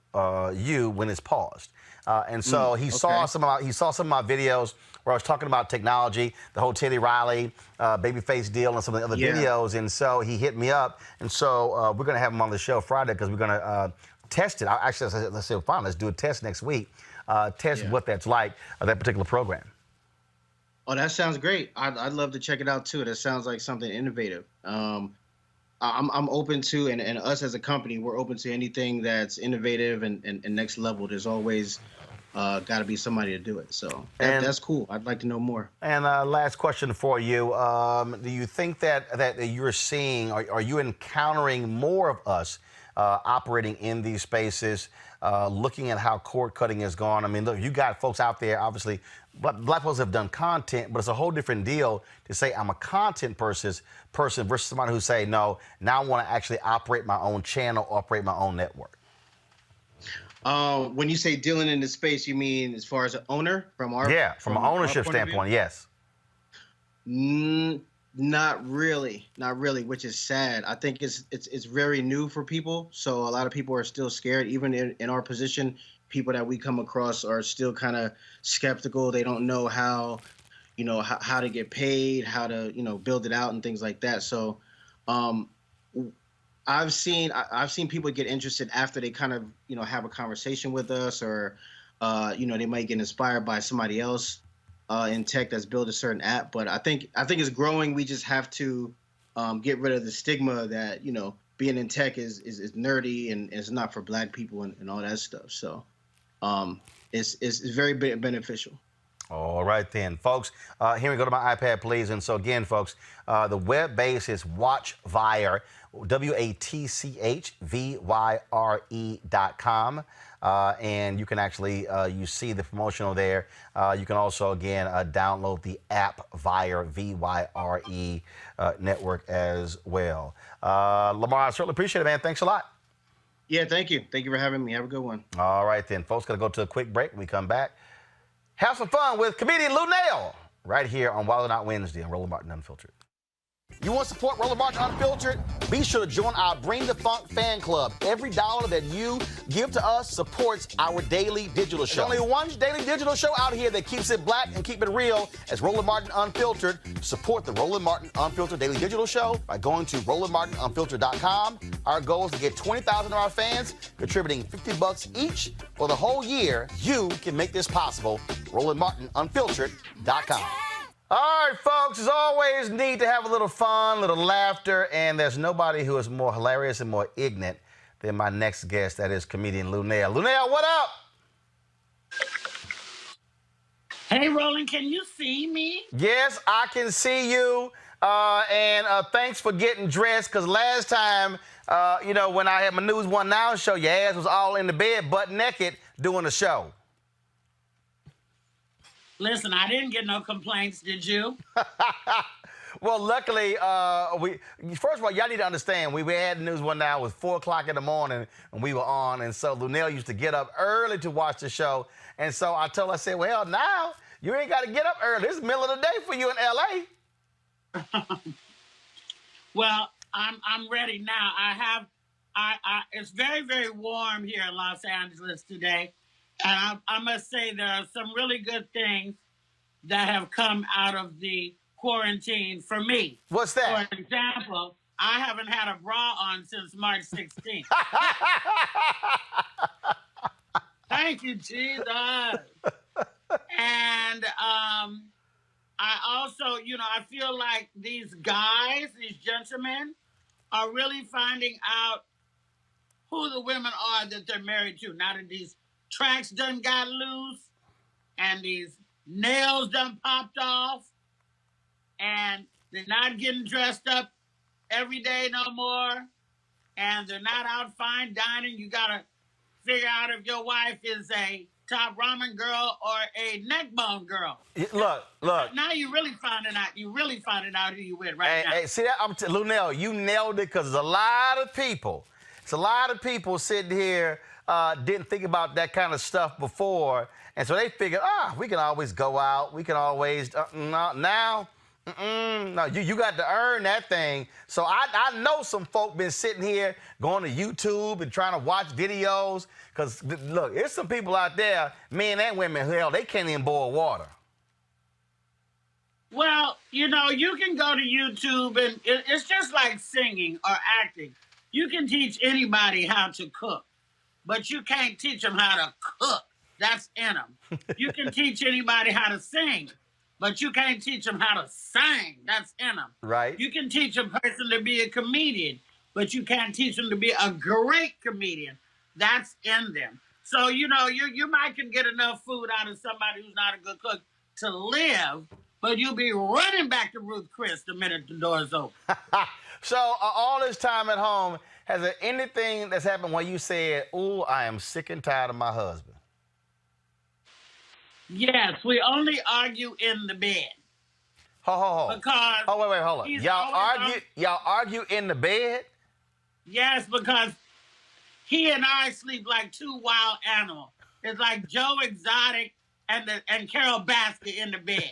you when it's paused. And so he saw some of my videos where I was talking about technology, the whole Teddy Riley babyface deal, and some of the other videos. And so he hit me up, and so we're going to have him on the show Friday because we're going to test it. I said, fine, let's do a test next week. Test what that's like, that particular program. Oh, that sounds great. I'd love to check it out too. That sounds like something innovative. I'm open to, and us as a company, we're open to anything that's innovative and next level. There's always got to be somebody to do it. So that's cool. I'd like to know more. And last question for you. Do you think that you're seeing, are you encountering more of us operating in these spaces, looking at how cord cutting has gone? I mean, look, you got folks out there, obviously, black folks have done content, but it's a whole different deal to say I'm a content person versus somebody who say, no, now I want to actually operate my own channel, operate my own network. When you say dealing in the space, you mean as far as an owner from our from an ownership standpoint, yes. Not really, which is sad. I think it's very new for people, so a lot of people are still scared. Even in our position, people that we come across are still kind of skeptical. They don't know how to get paid, how to build it out and things like that. So I've seen people get interested after they kind of have a conversation with us, or they might get inspired by somebody else in tech that's built a certain app. But I think it's growing. We just have to get rid of the stigma that being in tech is nerdy and it's not for black people and all that stuff. So it's very beneficial. All right then, folks. Here we go to my iPad, please. And so again, folks, the web base is WatchVyre, WatchVyre.com. And you can actually, you see the promotional there. You can also, again, download the app Vyre, VYRE network as well. Lamar, I certainly appreciate it, man. Thanks a lot. Yeah, thank you. Thank you for having me. Have a good one. All right then, folks. Going to go to a quick break. When we come back, have some fun with comedian Lunel right here on Wild 'N Out Wednesday on Roland Martin Unfiltered. You want to support Roland Martin Unfiltered? Be sure to join our Bring the Funk fan club. Every dollar that you give to us supports our daily digital show. There's only one daily digital show out here that keeps it black and keep it real as Roland Martin Unfiltered. Support the Roland Martin Unfiltered daily digital show by going to RolandMartinUnfiltered.com. Our goal is to get 20,000 of our fans contributing $50 each for the whole year. You can make this possible. RolandMartinUnfiltered.com. All right, folks, as always, need to have a little fun, a little laughter, and there's nobody who is more hilarious and more ignorant than my next guest, that is comedian Lunel. Lunel, what up? Hey, Roland, can you see me? Yes, I can see you, and thanks for getting dressed, because last time, when I had my News One Now show, your ass was all in the bed, butt naked, doing the show. Listen, I didn't get no complaints, did you? Well, luckily, first of all, y'all need to understand, we had News One Now, it was 4 o'clock in the morning, and we were on, and so Lunel used to get up early to watch the show, and so I told her, I said, well, now, you ain't got to get up early. This is the middle of the day for you in L.A. Well, I'm ready now. It's very, very warm here in Los Angeles today. And I must say there are some really good things that have come out of the quarantine for me. What's that? For example, I haven't had a bra on since March 16th. Thank you, Jesus. And I also, I feel like these guys, these gentlemen, are really finding out who the women are that they're married to. Now that these tracks done got loose and these nails done popped off and they're not getting dressed up every day no more and they're not out fine dining. You gotta figure out if your wife is a top ramen girl or a neck bone girl. Look. Now you really finding out. You really finding out who you with right now. Hey, see that? Lunel, you nailed it because there's a lot of people. It's a lot of people sitting here didn't think about that kind of stuff before, and so they figured, we can always go out. We can always now. No, you got to earn that thing. So I know some folk been sitting here going to YouTube and trying to watch videos. Because, look, there's some people out there, men and women, hell, they can't even boil water. Well, you know, you can go to YouTube, and it's just like singing or acting. You can teach anybody how to cook, but you can't teach them how to cook. That's in them. You can teach anybody how to sing, but you can't teach them how to sing. That's in them. Right. You can teach a person to be a comedian, but you can't teach them to be a great comedian. That's in them. So, you know, you might can get enough food out of somebody who's not a good cook to live, but you'll be running back to Ruth Chris the minute the door's open. So, all this time at home, has there anything that's happened where you said, ooh, I am sick and tired of my husband? Yes, we only argue in the bed. Because wait, hold on. Y'all argue in the bed? Yes, because he and I sleep like two wild animals. It's like Joe Exotic and Carol Baskin in the bed.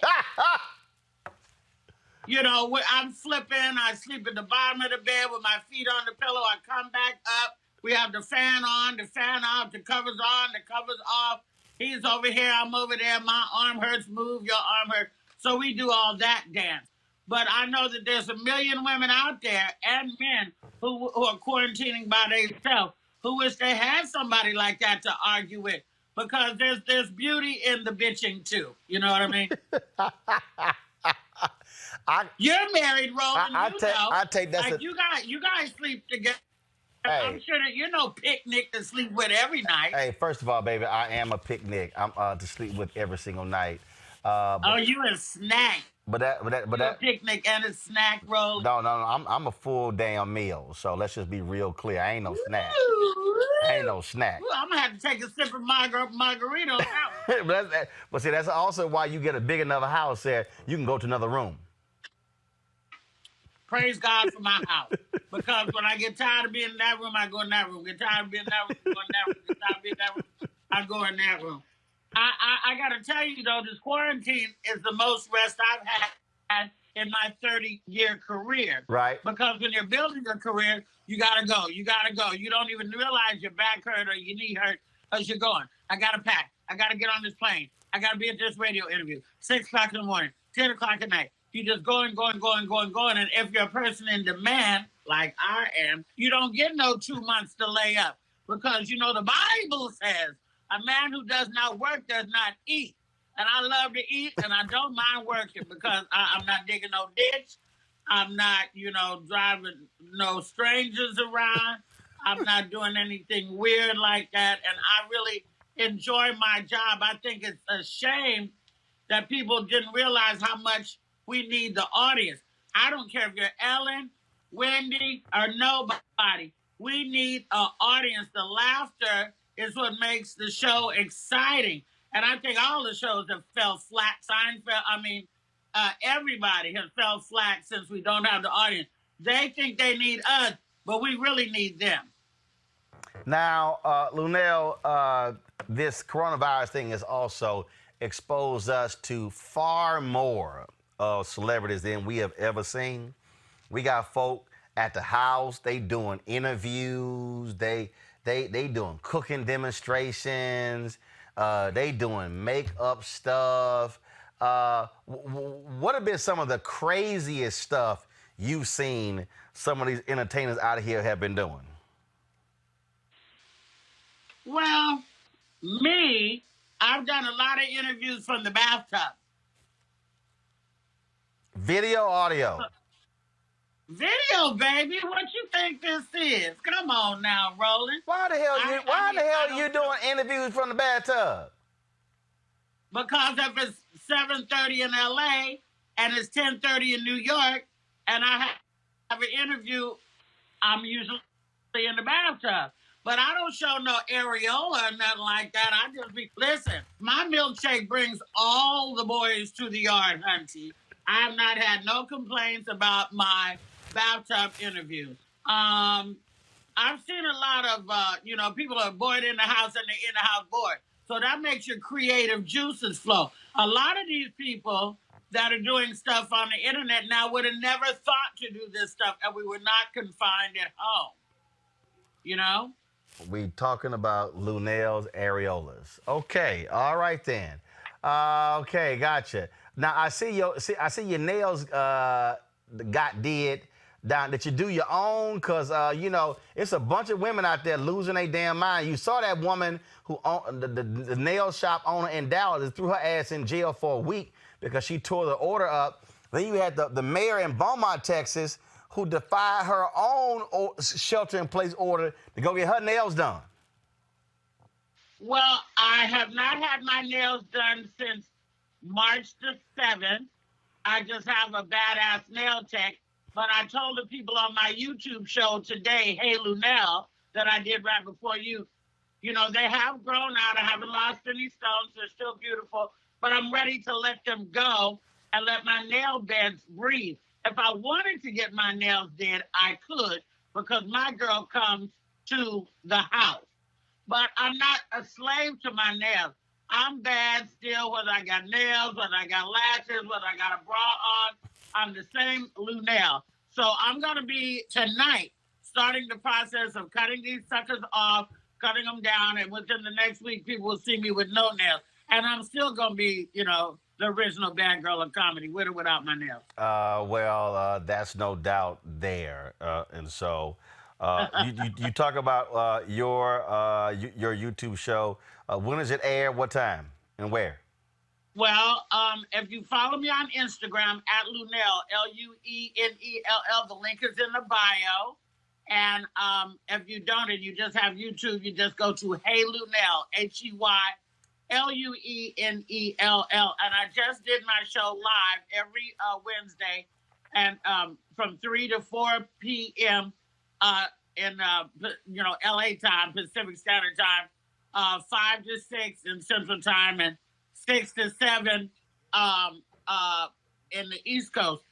You know, I'm flipping. I sleep at the bottom of the bed with my feet on the pillow. I come back up. We have the fan on, the fan off, the covers on, the covers off. He's over here, I'm over there. My arm hurts, move, your arm hurts. So we do all that dance. But I know that there's a million women out there and men who are quarantining by themselves who wish they had somebody like that to argue with. Because there's beauty in the bitching, too. You know what I mean? You're married, Roland. I take that. Like you guys sleep together. Hey. I'm sure that you're no picnic to sleep with every night. Hey, first of all, baby, I am a picnic. I'm to sleep with every single night. You a snack. But that picnic and a snack roll. No. I'm a full damn meal. So let's just be real clear. I ain't no snack. I ain't no snack. Ooh, I'm gonna have to take a sip of margarita. But see, that's also why you get a big enough house there. You can go to another room. Praise God for my house. Because when I get tired of being in that room, I go in that room. Get tired of being in that room, I go in that room. Get tired of being in that room, I go in that room. I got to tell you, though, this quarantine is the most rest I've had in my 30-year career. Right. Because when you're building a career, you got to go. You got to go. You don't even realize your back hurt or your knee hurt because you're going. I got to pack. I got to get on this plane. I got to be at this radio interview. 6 o'clock in the morning, 10 o'clock at night. You just going. And if you're a person in demand, like I am, you don't get no 2 months to lay up. Because, you know, the Bible says, a man who does not work does not eat. And I love to eat, and I don't mind working because I'm not digging no ditch. I'm not, you know, driving no strangers around. I'm not doing anything weird like that. And I really enjoy my job. I think it's a shame that people didn't realize how much we need the audience. I don't care if you're Ellen, Wendy, or nobody. We need an audience. The laughter is what makes the show exciting. And I think all the shows have fell flat. Seinfeld, everybody has fell flat since we don't have the audience. They think they need us, but we really need them. Now, Lunel, this coronavirus thing has also exposed us to far more celebrities than we have ever seen. We got folk at the house, they doing interviews, they doing cooking demonstrations, they doing makeup stuff. What have been some of the craziest stuff you've seen some of these entertainers out of here have been doing? Well, I've done a lot of interviews from the bathtub. Video, audio? Video, baby. What you think this is? Come on now, Roland. Why the hell you doing interviews from the bathtub? Because if it's 7:30 in LA and it's 10:30 in New York and I have an interview, I'm usually in the bathtub. But I don't show no areola or nothing like that. I just listen, my milkshake brings all the boys to the yard, hunty. I have not had no complaints about my bathtub interviews. I've seen a lot of, people are bored in the house and they're in the house bored. So that makes your creative juices flow. A lot of these people that are doing stuff on the internet now would have never thought to do this stuff, and we were not confined at home. You know? We talking about Lunel's areolas. Okay, all right then. Okay, gotcha. Now I see your nails got did down. Did you do your own? Cause it's a bunch of women out there losing their damn mind. You saw that woman who owned the nail shop owner in Dallas threw her ass in jail for a week because she tore the order up. Then you had the mayor in Beaumont, Texas, who defied her own shelter-in-place order to go get her nails done. Well, I have not had my nails done since March the 7th. I just have a badass nail tech. But I told the people on my YouTube show today, Hey Lunel, that I did right before you, they have grown out. I haven't lost any stones. They're still beautiful. But I'm ready to let them go and let my nail beds breathe. If I wanted to get my nails did, I could, because my girl comes to the house. But I'm not a slave to my nails. I'm bad still, whether I got nails, whether I got lashes, whether I got a bra on. I'm the same Lunel. So I'm going to be, tonight, starting the process of cutting these suckers off, cutting them down, and within the next week, people will see me with no nails. And I'm still going to be, the original bad girl of comedy, with or without my nails. That's no doubt there. And so you talk about your YouTube show. When does it air? What time? And where? Well, if you follow me on Instagram at Lunel, Lunell, the link is in the bio. And if you don't and you just have YouTube, you just go to Hey Lunel, HeyLuenell. And I just did my show live every Wednesday, and from 3 to 4 p.m. In LA time, Pacific Standard Time, 5 to 6 in Central Time, and 6 to 7 in the East Coast.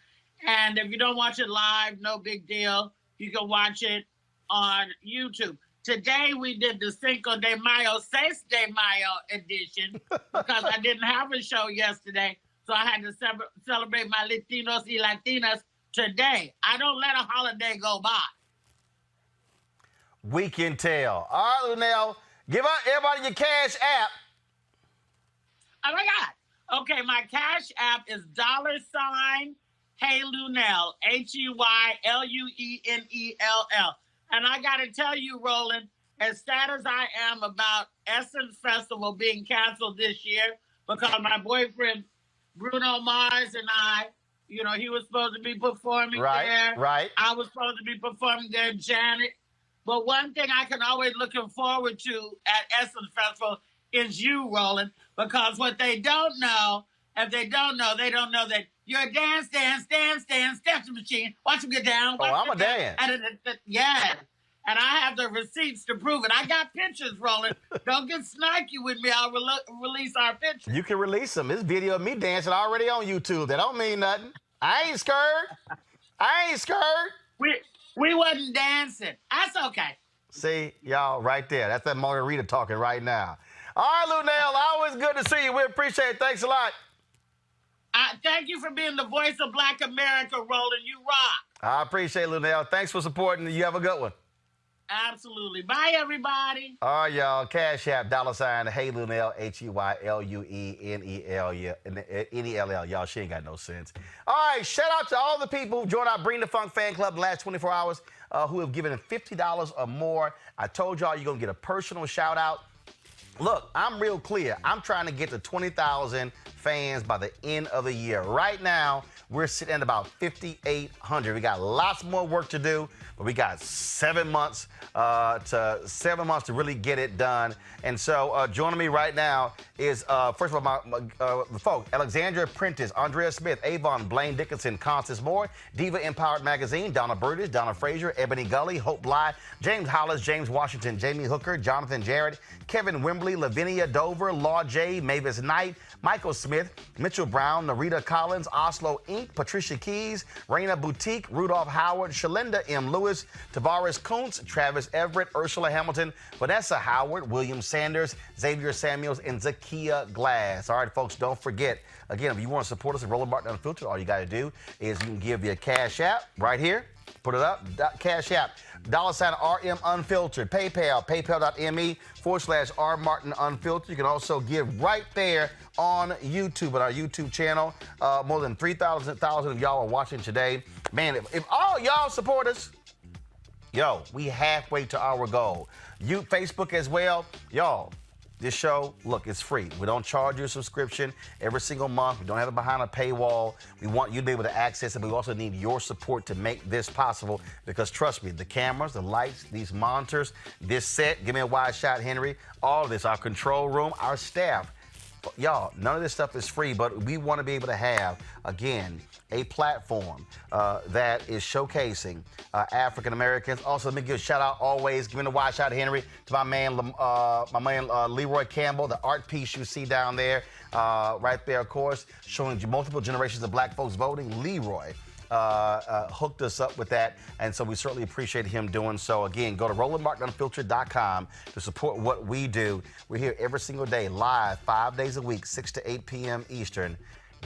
And if you don't watch it live, no big deal. You can watch it on YouTube. Today we did the Cinco de Mayo, Seis de Mayo edition because I didn't have a show yesterday. So I had to celebrate my Latinos y Latinas today. I don't let a holiday go by. We can tell. All right, Lunel, give out everybody your Cash App. Oh my God. Okay, my Cash App is $ Hey Lunel, HeyLuenell. And I got to tell you, Roland, as sad as I am about Essence Festival being canceled this year, because my boyfriend, Bruno Mars, and I, he was supposed to be performing there. Right. I was supposed to be performing there, Janet. But one thing I can always looking forward to at Essence Festival is you, Roland, because what they don't know, if they don't know that you're a dance machine. Watch them get down. I'm a dance. Yes. And I have the receipts to prove it. I got pictures, Roland. Don't get snaky with me. I'll release our pictures. You can release them. This video of me dancing already on YouTube. That don't mean nothing. I ain't scared. We wasn't dancing. That's okay. See, y'all, right there. That's that margarita talking right now. All right, Lunel, always good to see you. We appreciate it. Thanks a lot. Thank you for being the voice of Black America, Roland. You rock. I appreciate it, Lunel. Thanks for supporting. You have a good one. Absolutely. Bye, everybody. All right, y'all. Cash App, $ Hey Lunel, HeyLuenell. Y'all, she ain't got no sense. All right, shout out to all the people who joined our Bring the Funk fan club the last 24 hours who have given $50 or more. I told y'all you're going to get a personal shout out. Look, I'm real clear. I'm trying to get to 20,000 fans by the end of the year. Right now, We're sitting at about 5,800. We got lots more work to do, but we got 7 months to really get it done. And so joining me right now is, first of all, the folks, Alexandria Prentice, Andrea Smith, Avon, Blaine Dickinson, Constance Moore, Diva Empowered Magazine, Donna Burgess, Donna Frazier, Ebony Gully, Hope Bly, James Hollis, James Washington, Jamie Hooker, Jonathan Jarrett, Kevin Wembley, Lavinia Dover, Law J, Mavis Knight, Michael Smith, Mitchell Brown, Narita Collins, Oslo Inc., Patricia Keys, Raina Boutique, Rudolph Howard, Shalinda M. Lewis, Tavares Kuntz, Travis Everett, Ursula Hamilton, Vanessa Howard, William Sanders, Xavier Samuels, and Zakia Glass. All right, folks, don't forget, again, if you want to support us at Roland Martin Unfiltered, all you got to do is you can give via Cash App right here. Put it up, Cash App, $RM Unfiltered, PayPal, paypal.me/R Martin Unfiltered. You can also give right there on YouTube, at our YouTube channel. More than 3,000 of y'all are watching today. Man, if all y'all support us, yo, we halfway to our goal. You, Facebook as well, y'all. This show, look, it's free. We don't charge you a subscription every single month. We don't have it behind a paywall. We want you to be able to access it, but we also need your support to make this possible because trust me, the cameras, the lights, these monitors, this set, give me a wide shot, Henry, all of this, our control room, our staff. Y'all, none of this stuff is free, but we want to be able to have, again, a platform that is showcasing African Americans. Also, let me give a shout out always, giving a wide shout, Henry, to my man Leroy Campbell, the art piece you see down there, right there, of course, showing multiple generations of black folks voting. Leroy hooked us up with that, and so we certainly appreciate him doing so. Again, go to RolandMartinUnfiltered.com to support what we do. We're here every single day, live, 5 days a week, 6 to 8 p.m. Eastern,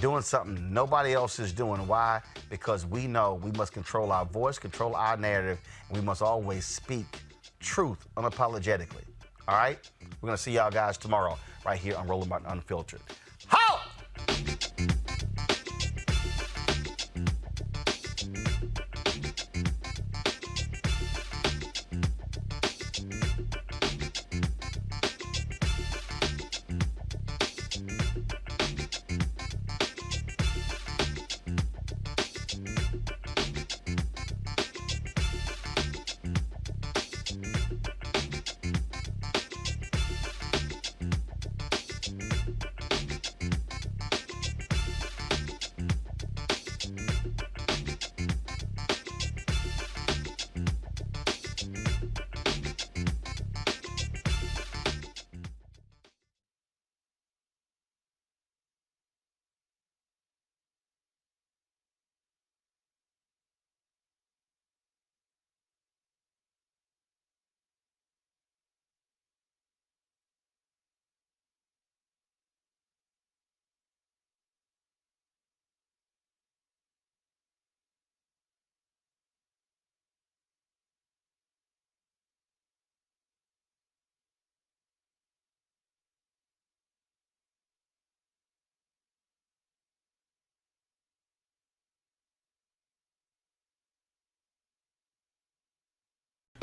doing something nobody else is doing. Why? Because we know we must control our voice, control our narrative, and we must always speak truth unapologetically. All right? We're going to see y'all guys tomorrow right here on Roland Martin Unfiltered. Holla!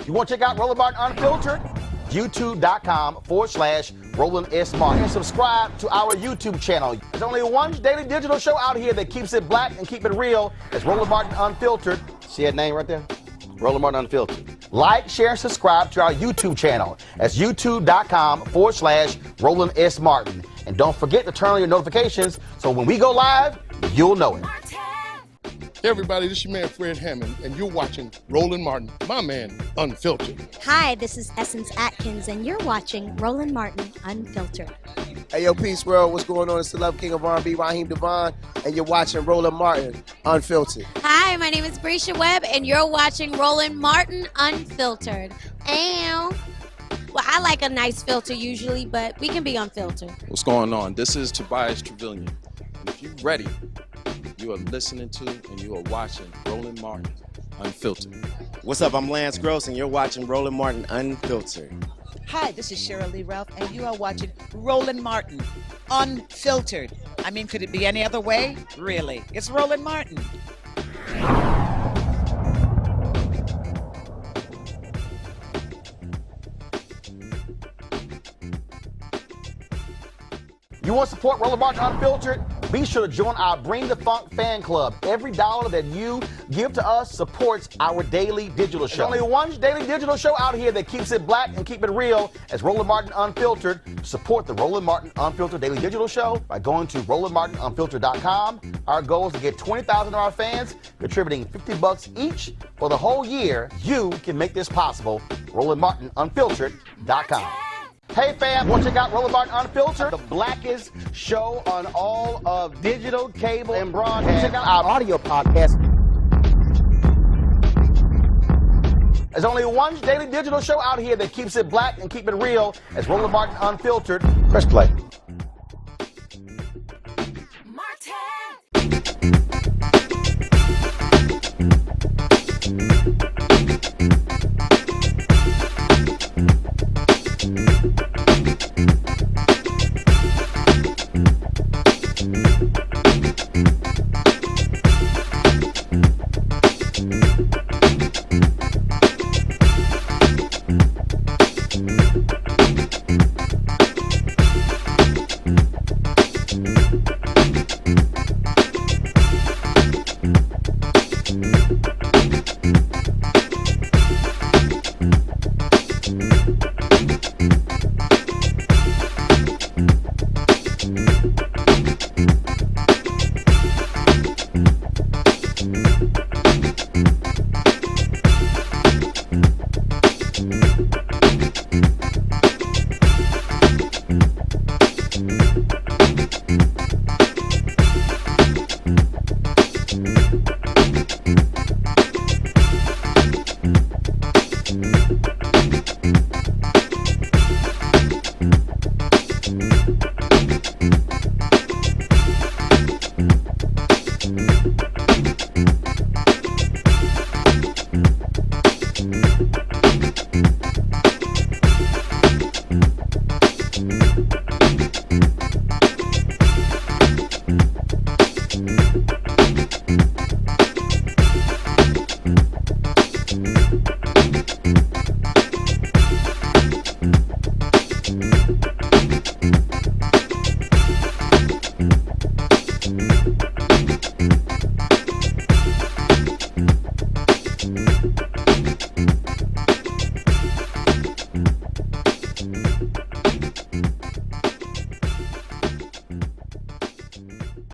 You want to check out Roland Martin Unfiltered? YouTube.com/Roland S. Martin. And subscribe to our YouTube channel. There's only one daily digital show out here that keeps it black and keep it real. It's Roland Martin Unfiltered. See that name right there? Roland Martin Unfiltered. Like, share, and subscribe to our YouTube channel. That's YouTube.com/Roland S. Martin. And don't forget to turn on your notifications so when we go live, you'll know it. Hey everybody, this is your man Fred Hammond, and you're watching Roland Martin, my man, Unfiltered. Hi, this is Essence Atkins, and you're watching Roland Martin Unfiltered. Hey yo, Peace World, what's going on? It's the Love King of R&B, Raheem Devon, and you're watching Roland Martin Unfiltered. Hi, my name is Brescia Webb, and you're watching Roland Martin Unfiltered. Ow. Well, I like a nice filter usually, but we can be unfiltered. What's going on? This is Tobias Trevelyan. And if you're ready, you are listening to and you are watching Roland Martin Unfiltered. What's up? I'm Lance Gross, and you're watching Roland Martin Unfiltered. Hi, this is Shirley Ralph, and you are watching Roland Martin Unfiltered. I mean, could it be any other way? Really? It's Roland Martin. You want to support Roland Martin Unfiltered? Be sure to join our Bring the Funk fan club. Every dollar that you give to us supports our daily digital show. There's only one daily digital show out here that keeps it black and keep it real as Roland Martin Unfiltered. Support the Roland Martin Unfiltered daily digital show by going to RolandMartinUnfiltered.com. Our goal is to get 20,000 of our fans contributing $50 each for the whole year. You can make this possible. RolandMartinUnfiltered.com. Hey fam, want to check out Roland Martin Unfiltered, the blackest show on all of digital, cable, and broadcast. Check out our audio podcast. There's only one daily digital show out here that keeps it black and keep it real as Roland Martin Unfiltered. Press play.